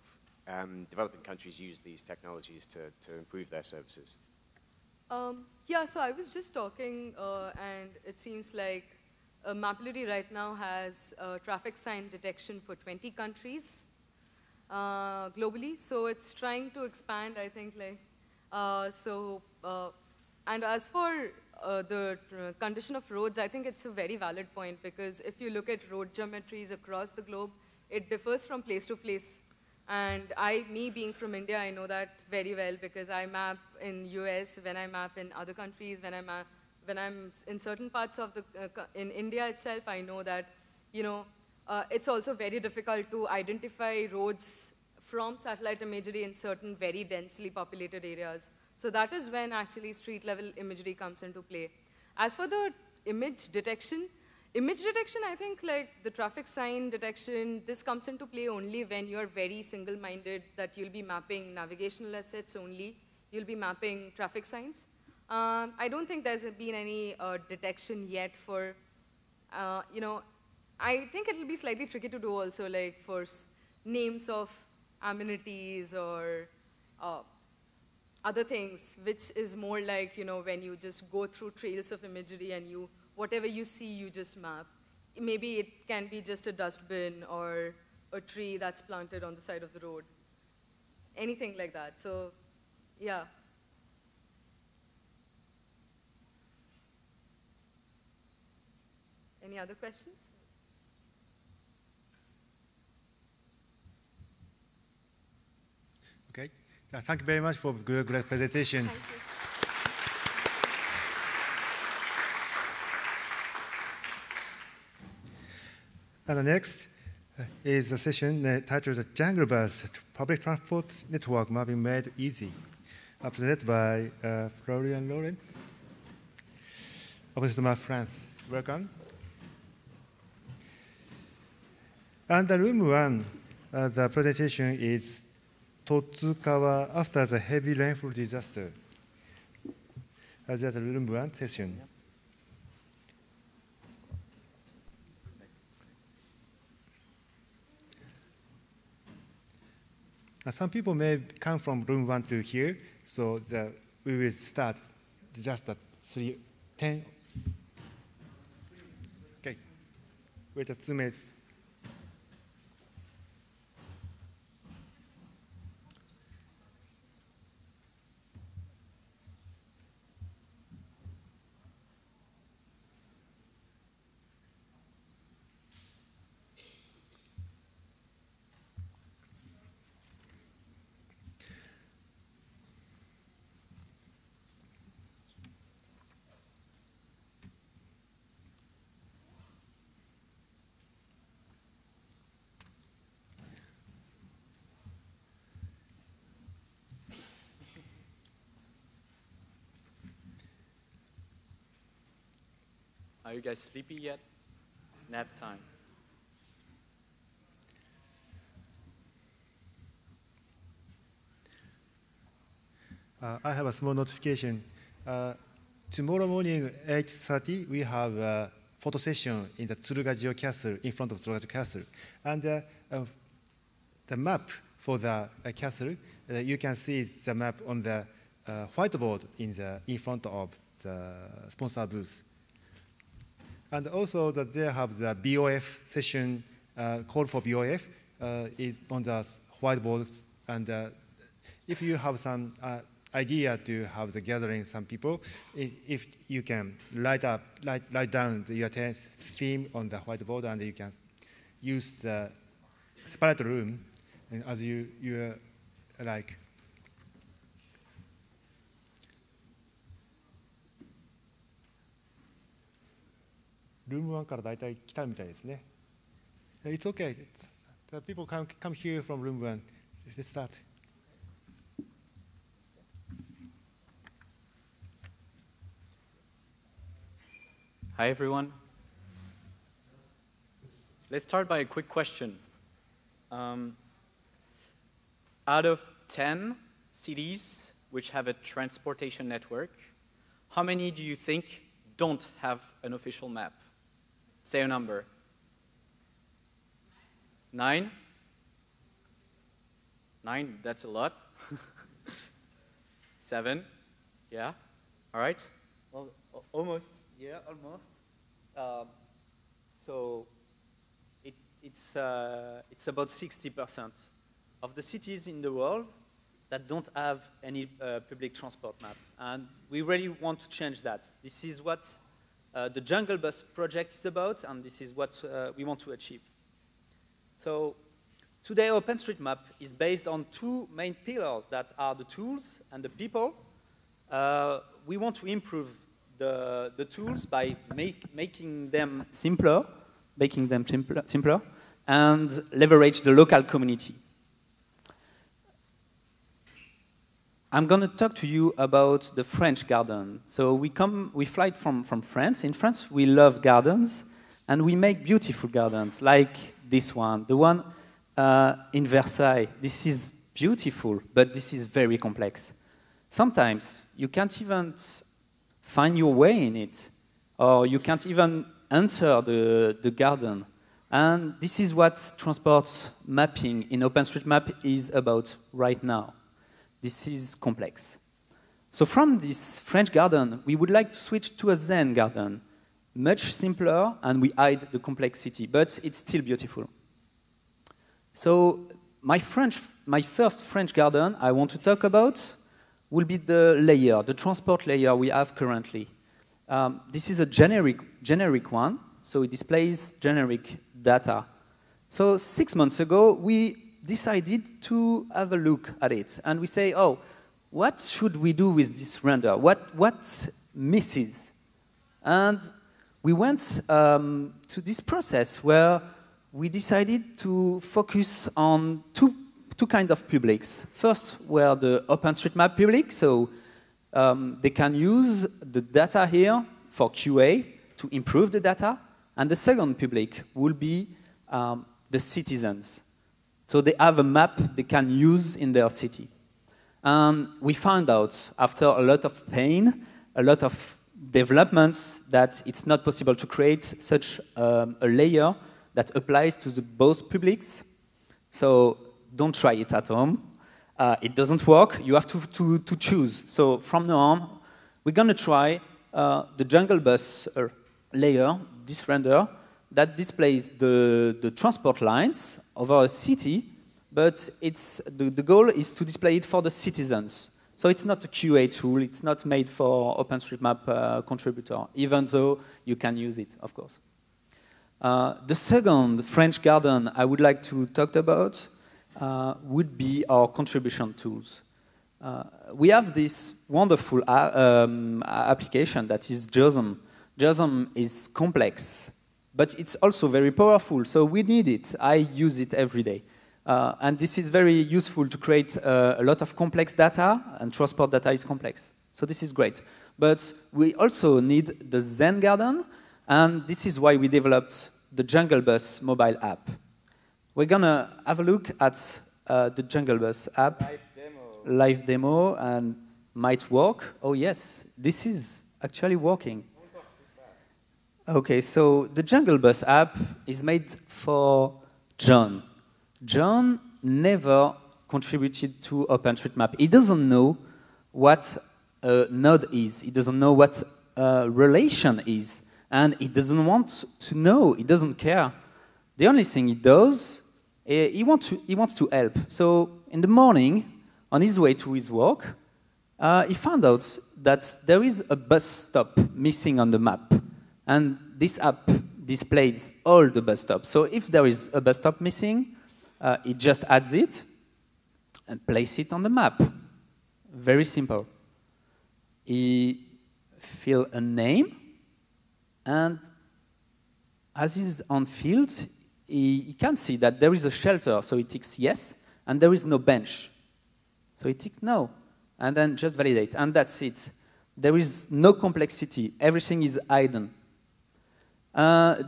developing countries use these technologies to improve their services? Yeah, so I was just talking, and it seems like Mapability right now has traffic sign detection for 20 countries globally. So it's trying to expand, I think, and as for the condition of roads, I think it's a very valid point, because if you look at road geometries across the globe, it differs from place to place. And me being from India, I know that very well, because I map in US, when I map in other countries, when I'm in certain parts of in India itself, I know that, it's also very difficult to identify roads from satellite imagery in certain very densely populated areas. So that is when actually street level imagery comes into play. As for the image detection, I think the traffic sign detection, this comes into play only when you're very single-minded, that you'll be mapping navigational assets only. You'll be mapping traffic signs. I don't think there's been any detection yet for, I think it'll be slightly tricky to do also, for names of amenities or other things, which is more like, when you just go through trails of imagery and whatever you see, you just map. Maybe it can be just a dustbin or a tree that's planted on the side of the road. Anything like that. So, yeah. Any other questions? Okay. Thank you very much for great presentation. Thank you. And next is a session titled Jungle Bus Public Transport Network Mapping Made Easy, presented by Florian Lainez, OpenStreetMap France. Welcome. And the room one, the presentation is Totsukawa after the heavy rainfall disaster. That's the room one session. Some people may come from room 1 to here, so we will start just at 3:10. Okay, wait 2 minutes. Are you guys sleepy yet? Nap time. I have a small notification. Tomorrow morning, 8:30, we have a photo session in the Tsuruga Castle, in front of Tsuruga Castle. And the map for the castle, you can see the map on the whiteboard in front of the sponsor booth. And also they have the BOF session, call for BOF is on the whiteboards. And if you have some idea to have the gathering some people, if you can write down your theme on the whiteboard, and you can use the separate room as you like. ルーム1から大体来たみたいですね。It's okay. The people come here from room 1. Let's start. Hi, everyone. Let's start by a quick question. Out of 10 cities which have a transportation network, how many do you think don't have an official map? Say a number. 9? 9, that's a lot. 7? Yeah? All right? Well, almost. Yeah, almost. So it's about 60% of the cities in the world that don't have any public transport map. And we really want to change that. This is what the Jungle Bus project is about, and this is what we want to achieve. So today, OpenStreetMap is based on two main pillars that are the tools and the people. We want to improve the tools by making them simpler, and leverage the local community. I'm going to talk to you about the French garden. So we fly from France. In France, we love gardens, and we make beautiful gardens, like this one, the one in Versailles. This is beautiful, but this is very complex. Sometimes you can't even find your way in it, or you can't even enter the garden. And this is what transport mapping in OpenStreetMap is about right now. This is complex. So from this French garden, we would like to switch to a Zen garden, much simpler, and we hide the complexity, but it's still beautiful. So my first French garden I want to talk about will be the layer, the transport layer we have currently. This is a generic one, so it displays generic data. So 6 months ago, we decided to have a look at it, and we say, oh, what should we do with this render? What misses? And we went to this process where we decided to focus on two kinds of publics. First were the OpenStreetMap public, so they can use the data here for QA to improve the data. And the second public will be the citizens. So they have a map they can use in their city. And we found out, after a lot of pain, a lot of developments, that it's not possible to create such a layer that applies to both publics. So don't try it at home. It doesn't work. You have to choose. So from now on, we're going to try the Jungle Bus layer, this render, that displays the transport lines over a city, but the goal is to display it for the citizens. So it's not a QA tool. It's not made for OpenStreetMap contributor, even though you can use it, of course. The second French garden I would like to talk about would be our contribution tools. We have this wonderful application that is JOSM. JOSM is complex, but it's also very powerful, so we need it. I use it every day. And this is very useful to create a lot of complex data, and transport data is complex. So this is great. But we also need the Zen garden, and this is why we developed the Jungle Bus mobile app. We're going to have a look at the Jungle Bus app, live demo, and might work. Oh yes, this is actually working. Okay, so the Jungle Bus app is made for John. John never contributed to OpenStreetMap. He doesn't know what a node is. He doesn't know what a relation is. And he doesn't want to know. He doesn't care. The only thing he does, he wants to help. So in the morning, on his way to his work, he found out that there is a bus stop missing on the map. And this app displays all the bus stops. So if there is a bus stop missing, it just adds it and places it on the map. Very simple. He fills a name, and as he's on field, he can see that there is a shelter, so he ticks yes, and there is no bench. So he ticks no, and then just validate, and that's it. There is no complexity. Everything is hidden.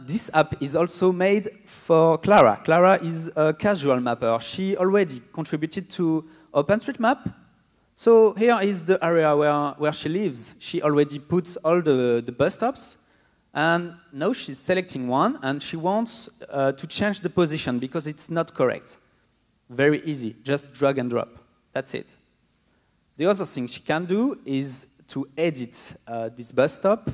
This app is also made for Clara. Clara is a casual mapper. She already contributed to OpenStreetMap. So here is the area where she lives. She already puts all the bus stops. And now she's selecting one, and she wants to change the position because it's not correct. Very easy. Just drag and drop. That's it. The other thing she can do is to edit this bus stop.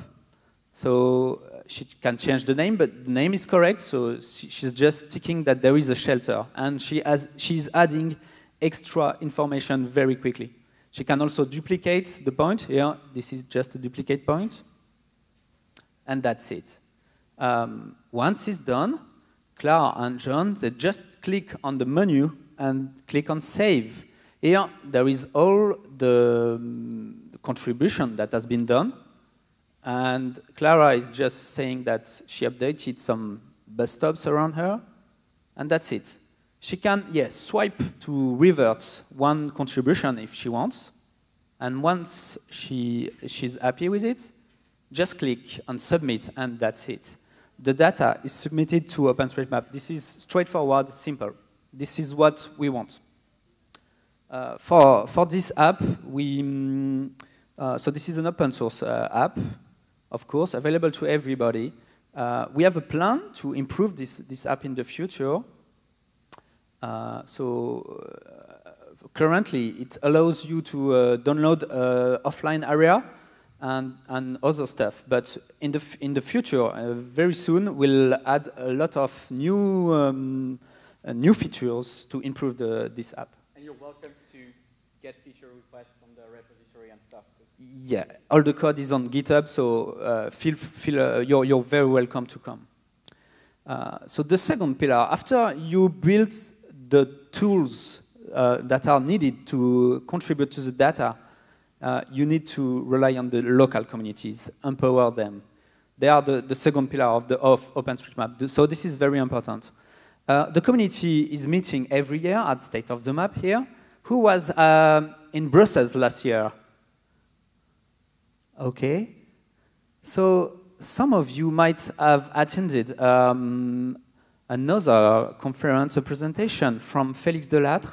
So she can change the name, but the name is correct, so she's just ticking that there is a shelter, and she's adding extra information very quickly. She can also duplicate the point. Here, this is just a duplicate point, and that's it. Once it's done, Clara and John, they just click on the menu and click on Save. Here, there is all the contribution that has been done. And Clara is just saying that she updated some bus stops around her, and that's it. She can, yes, swipe to revert one contribution if she wants, and once she's happy with it, just click on Submit, and that's it. The data is submitted to OpenStreetMap. This is straightforward, simple. This is what we want. For this app, so this is an open source app, of course, available to everybody. We have a plan to improve this app in the future. Currently, it allows you to download offline area and other stuff. But in the future, very soon, we'll add a lot of new features to improve this app. And you're welcome to get feature requests from the repository and stuff. Yeah, all the code is on GitHub, so you're very welcome to come. So the second pillar, after you build the tools that are needed to contribute to the data, you need to rely on the local communities, empower them. They are the second pillar of OpenStreetMap, so this is very important. The community is meeting every year at State of the Map here. Who was in Brussels last year? Okay. So some of you might have attended another conference, a presentation from Félix Delattre.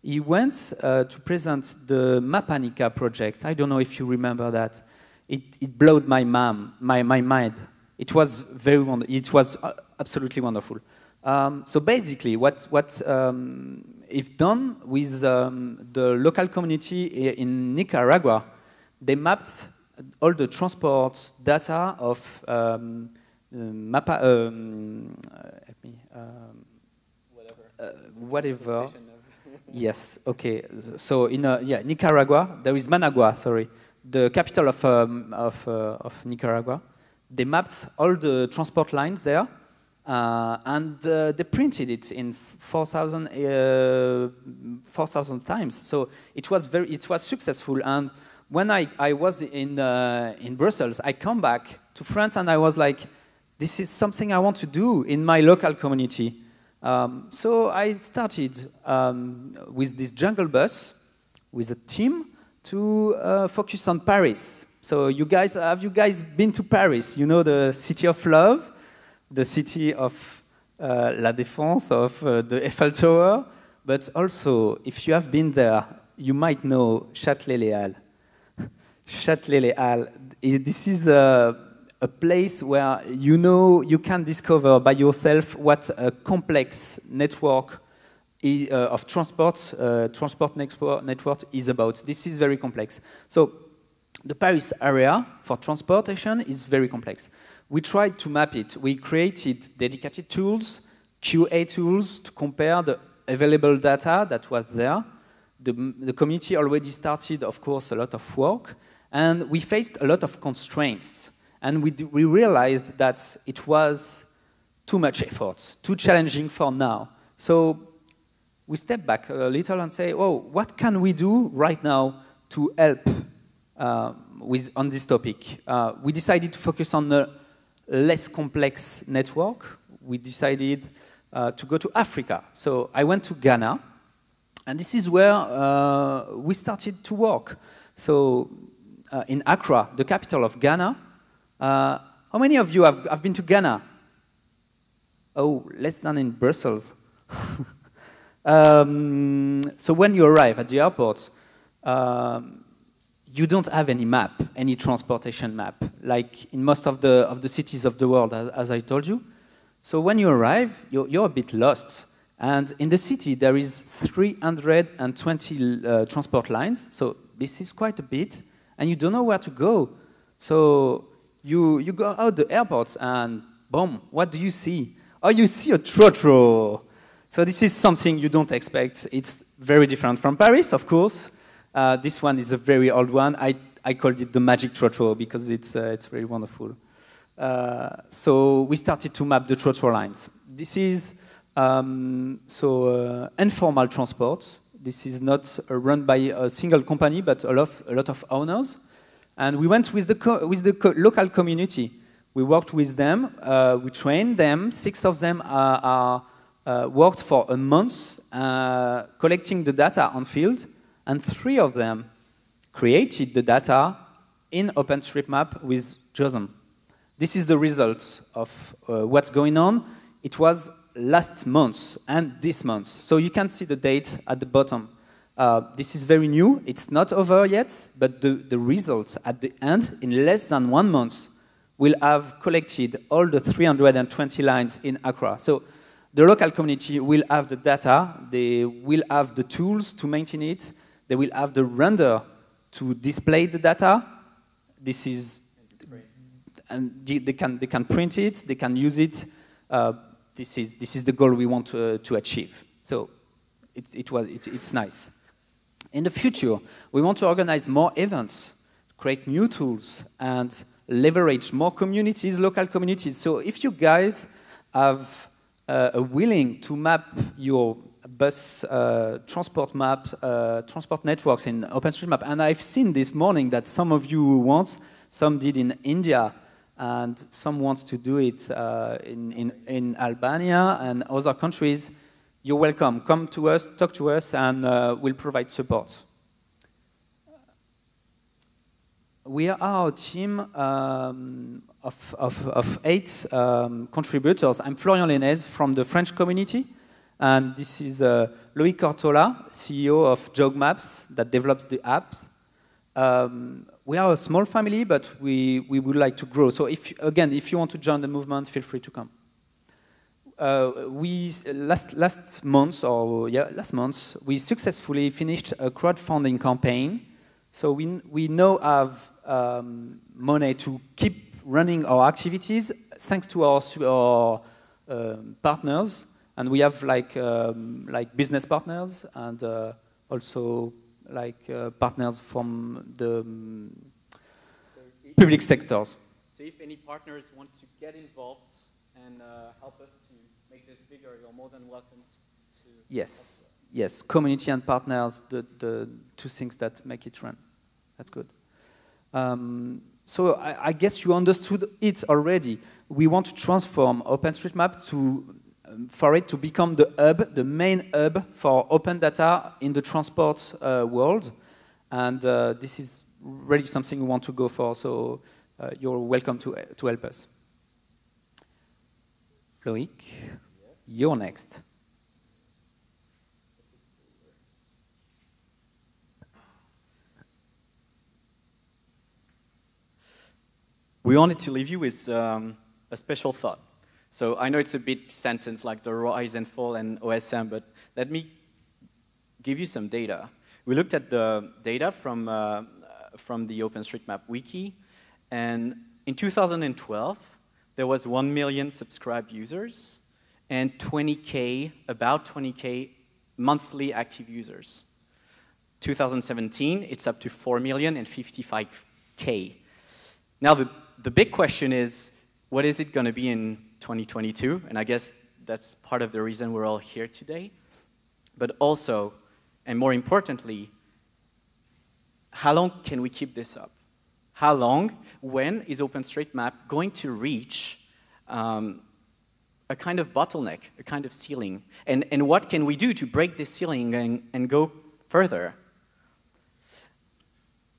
He went to present the Mapanica project. I don't know if you remember that. It blew my mind. It was very wonderful. It was absolutely wonderful. So basically, what if done with the local community in Nicaragua, they mapped all the transport data of whatever. Yes, okay. So in Nicaragua, there is Managua, sorry, the capital of Nicaragua. They mapped all the transport lines there, and they printed it in 4,000 times. So it was successful. And when I was in Brussels, I come back to France and I was like, this is something I want to do in my local community. So I started with this jungle bus with a team to focus on Paris. So have you guys been to Paris? You know, the city of love, the city of La Défense, of the Eiffel Tower, but also, if you have been there, you might know Châtelet-Les Halles. Châtelet-Les Halles, this is a place where you can discover by yourself what a complex network of transport network is about. This is very complex. So the Paris area for transportation is very complex. We tried to map it. We created dedicated tools, QA tools, to compare the available data that was there. The community already started, of course, a lot of work, and we faced a lot of constraints. And we realized that it was too much effort, too challenging for now. So we stepped back a little and say, oh, what can we do right now to help on this topic? We decided to focus on the less complex network, we decided to go to Africa. So I went to Ghana, and this is where we started to work. So in Accra, the capital of Ghana, how many of you have been to Ghana? Oh, less than in Brussels. So when you arrive at the airport, you don't have any map, any transportation map, like in most of the cities of the world, as I told you. So when you arrive, you're a bit lost. And in the city, there is 320 transport lines. So this is quite a bit. And you don't know where to go. So you go out the airport and boom, what do you see? Oh, you see a trotro. So this is something you don't expect. It's very different from Paris, of course. This one is a very old one. I called it the magic trotro because it's very wonderful. So we started to map the trotro lines. This is informal transport. This is not run by a single company, but a lot of owners. And we went with the local community. We worked with them. We trained them. 6 of them worked for a month collecting the data on field, and 3 of them created the data in OpenStreetMap with JOSM. This is the results of what's going on. It was last month and this month. So you can see the date at the bottom. This is very new. It's not over yet, but the results at the end, in less than 1 month, will have collected all the 320 lines in Accra. So the local community will have the data, they will have the tools to maintain it, they will have the render to display the data. This is, and they can print it, they can use it. This is the goal we want to achieve. So it's nice. In the future, we want to organize more events, create new tools, and leverage more communities, local communities. So if you guys have willing to map your bus transport map, transport networks in OpenStreetMap, and I've seen this morning that some of you want, some did in India, and some want to do it in Albania and other countries, you're welcome. Come to us, talk to us, and we'll provide support. We are a team of 8 contributors. I'm Florian Lainez from the French community, and this is Loïc Cortola, CEO of Jog Maps, that develops the apps. We are a small family, but we would like to grow. So if you want to join the movement, feel free to come. Last month, we successfully finished a crowdfunding campaign. So we now have money to keep running our activities thanks to our partners, and we have like business partners and also partners from the public sectors. So if any partners want to get involved and help us to make this bigger, you're more than welcome to. Yes, community and partners, the 2 things that make it run. That's good. So I guess you understood it already. We want to transform OpenStreetMap for it to become the hub, the main hub for open data in the transport world. And this is really something we want to go for, so you're welcome to help us. Loïc, you're next. We wanted to leave you with a special thought. So I know it's a bit sentence like the rise and fall and OSM, but let me give you some data. We looked at the data from the OpenStreetMap wiki, and in 2012, there was 1 million subscribed users and about 20K monthly active users. 2017, it's up to 4 million and 55K. Now, the big question is, what is it going to be in 2022? And I guess that's part of the reason we're all here today. But also, and more importantly, how long can we keep this up? how long, when is OpenStreetMap going to reach a kind of bottleneck, a kind of ceiling? And what can we do to break this ceiling and go further?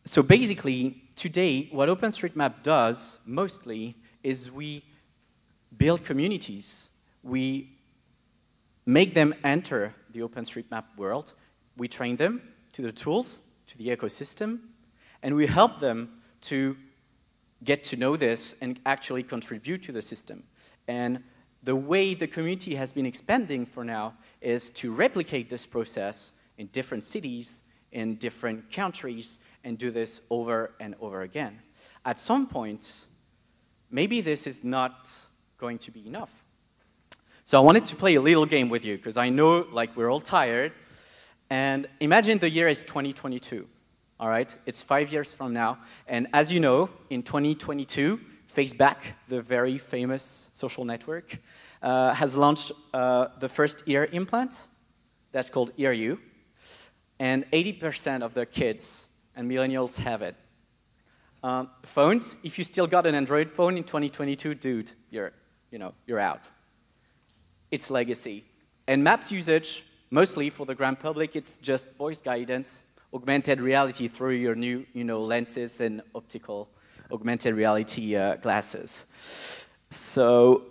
So basically, today, what OpenStreetMap does mostly is we build communities. We make them enter the OpenStreetMap world. We train them to the tools, to the ecosystem, and we help them to get to know this and actually contribute to the system. And the way the community has been expanding for now is to replicate this process in different cities, in different countries, and do this over and over again. At some point, maybe this is not going to be enough. So I wanted to play a little game with you, because I know like we're all tired. And imagine the year is 2022, all right? It's 5 years from now. And as you know, in 2022, Facebook, the very famous social network, has launched the first ear implant. That's called EarU. And 80% of the kids and millennials have it. Phones, if you still got an Android phone in 2022, dude, you're out. It's legacy. And Maps usage, mostly for the grand public, it's just voice guidance, augmented reality through your new lenses and optical augmented reality glasses. So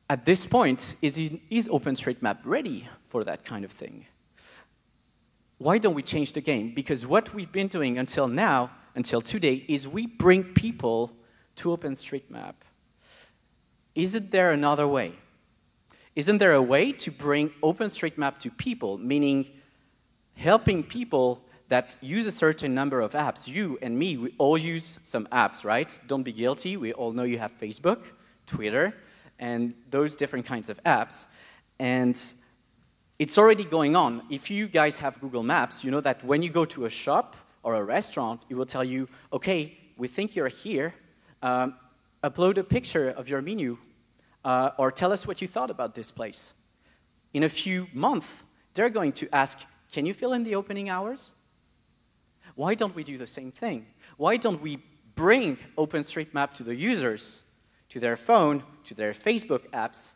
at this point, is OpenStreetMap ready for that kind of thing? Why don't we change the game? Because what we've been doing until now, until today, is we bring people to OpenStreetMap. Isn't there another way? Isn't there a way to bring OpenStreetMap to people, meaning helping people that use a certain number of apps? You and me, we all use some apps, right? Don't be guilty. We all know you have Facebook, Twitter, and those different kinds of apps. And it's already going on. If you guys have Google Maps, you know that when you go to a shop or a restaurant, it will tell you, okay, we think you're here. Upload a picture of your menu, or tell us what you thought about this place. In a few months, they're going to ask, can you fill in the opening hours? Why don't we do the same thing? Why don't we bring OpenStreetMap to the users, to their phone, to their Facebook apps,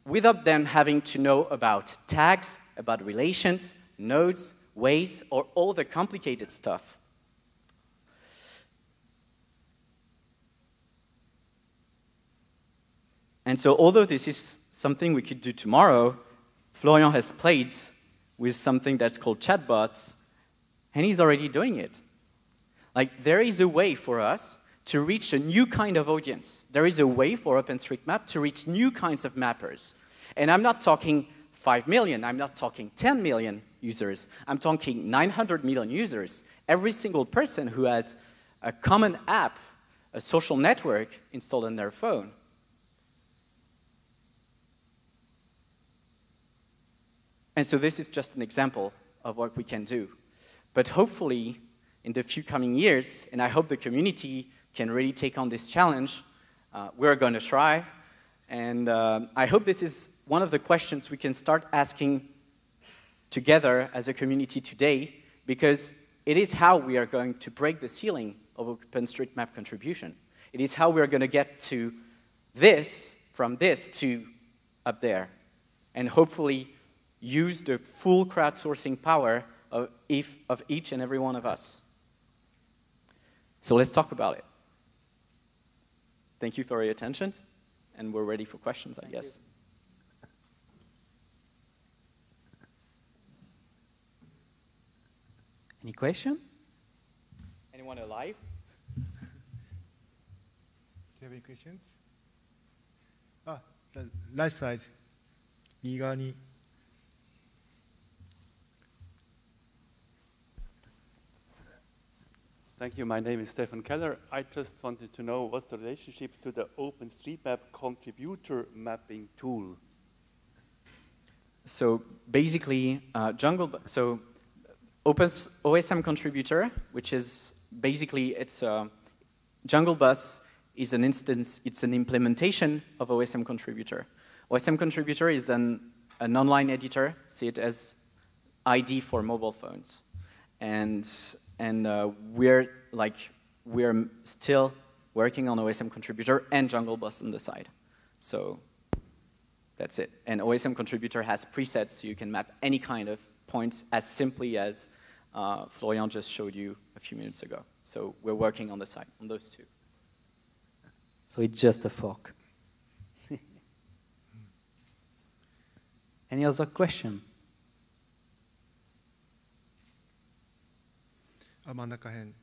without them having to know about tags, about relations, nodes, ways, or all the complicated stuff? And so although this is something we could do tomorrow, Florian has played with something that's called chatbots, and he's already doing it. Like, there is a way for us to reach a new kind of audience. There is a way for OpenStreetMap to reach new kinds of mappers. And I'm not talking 5 million, I'm not talking 10 million users, I'm talking 900 million users. Every single person who has a common app, a social network installed on their phone. And so this is just an example of what we can do. But hopefully, in the few coming years, and I hope the community can really take on this challenge, we're going to try. And I hope this is one of the questions we can start asking together as a community today, because it is how we are going to break the ceiling of OpenStreetMap contribution. It is how we are going to get to this, from this to up there. And hopefully, use the full crowdsourcing power of each and every one of us. So let's talk about it. Thank you for your attention, and we're ready for questions, I guess. Any question? Anyone alive? Do you have any questions? The right side. 右側に. Thank you. My name is Stefan Keller. I just wanted to know what's the relationship to the OpenStreetMap contributor mapping tool? So basically, OSM contributor, which is basically Jungle Bus is an instance, it's an implementation of OSM contributor. OSM contributor is an online editor, see it as ID for mobile phones. And we're like we're still working on OSM Contributor and Jungle Bus on the side. So that's it. And OSM Contributor has presets, so you can map any kind of points as simply as Florian just showed you a few minutes ago. So we're working on the side, on those two. So it's just a fork. Any other question? 真ん中辺。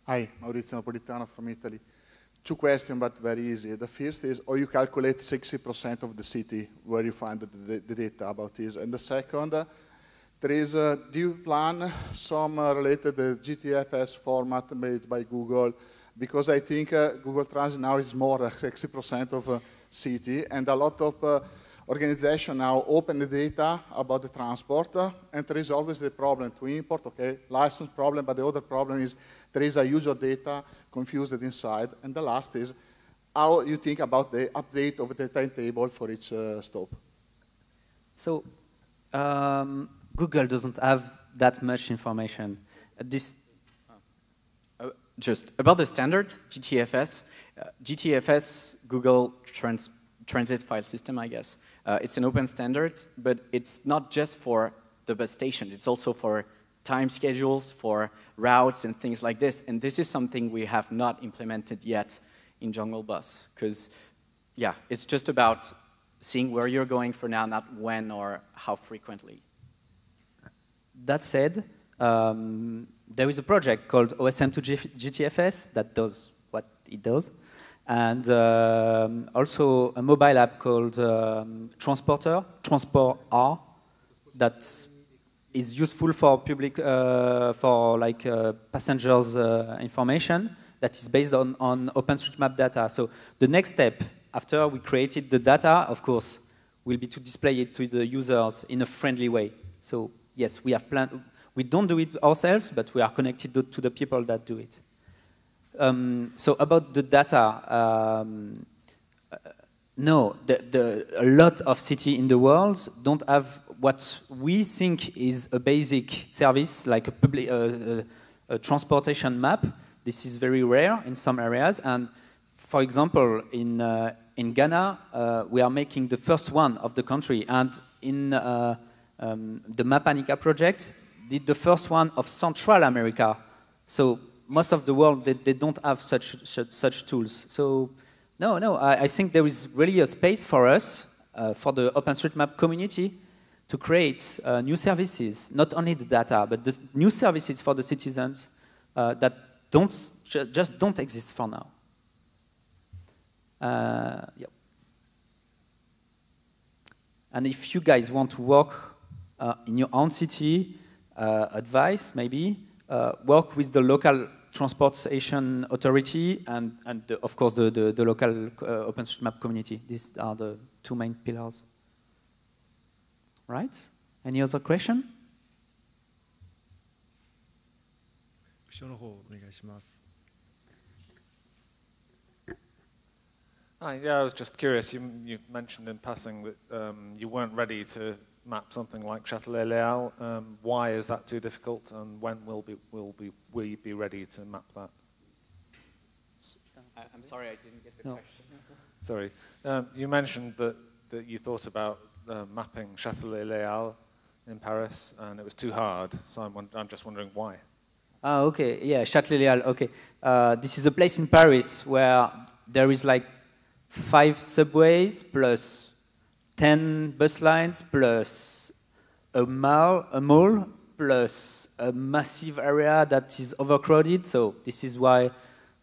Hi, Maurizio Napolitano from Italy. Two questions, but very easy. The first is, how you calculate 60% of the city where you find the data about this? And the second, there is, do you plan some related GTFS format made by Google? Because I think Google Transit now is more than 60% of city, and a lot of organizations now open the data about the transport, and there is always the problem to import, okay, license problem, but the other problem is there is a huge data confused inside. And the last is how you think about the update of the timetable for each stop. So Google doesn't have that much information. Just about the standard, GTFS. GTFS, Google Transit File System, I guess. It's an open standard, but it's not just for the bus station. It's also for time schedules, for routes and things like this. And this is something we have not implemented yet in Jungle Bus, because, yeah, it's just about seeing where you're going for now, not when or how frequently. That said, there is a project called OSM2GTFS that does what it does, and also a mobile app called Transport R, that is useful for public, for like passengers' information that is based on OpenStreetMap data. So the next step after we created the data, of course, will be to display it to the users in a friendly way. So yes, we have planned. We don't do it ourselves, but we are connected to the people that do it. So about the data, no, a lot of cities in the world don't have what we think is a basic service, like a public a transportation map. This is very rare in some areas. And for example, in Ghana, we are making the first one of the country. And in the Mapanica project, did the first one of Central America. So most of the world, they don't have such tools. So no, I think there is really a space for us, for the OpenStreetMap community, to create new services, not only the data, but the new services for the citizens that just don't exist for now. Yep. And if you guys want to work in your own city, advice maybe, work with the local transportation authority and of course the local OpenStreetMap community. These are the two main pillars. Right? Any other question? Yeah, I was just curious. You mentioned in passing that you weren't ready to map something like Châtelet-Léal. Why is that too difficult, and when will we be ready to map that? I'm sorry, I didn't get the question. Sorry. You mentioned that you thought about mapping Châtelet-Léal in Paris, and it was too hard. So I'm just wondering why. Ah, okay. Yeah, Châtelet-Léal. Okay. This is a place in Paris where there is like 5 subways plus 10 bus lines plus a mall plus a massive area that is overcrowded. So this is why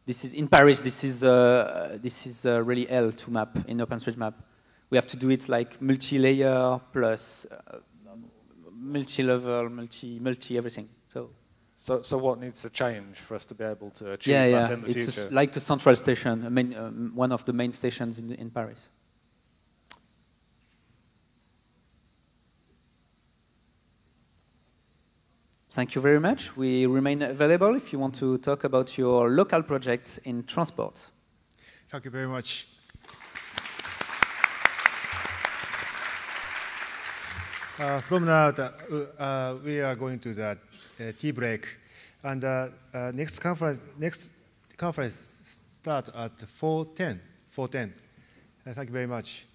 this is in Paris. This is really hell to map in OpenStreetMap. We have to do it like multi-layer plus multi-level, multi everything. So what needs to change for us to be able to achieve that in the future? It's like a central station, one of the main stations in Paris. Thank you very much. We remain available if you want to talk about your local projects in transport. Thank you very much. from now, we are going to the tea break, and next conference start at 4:10. Thank you very much.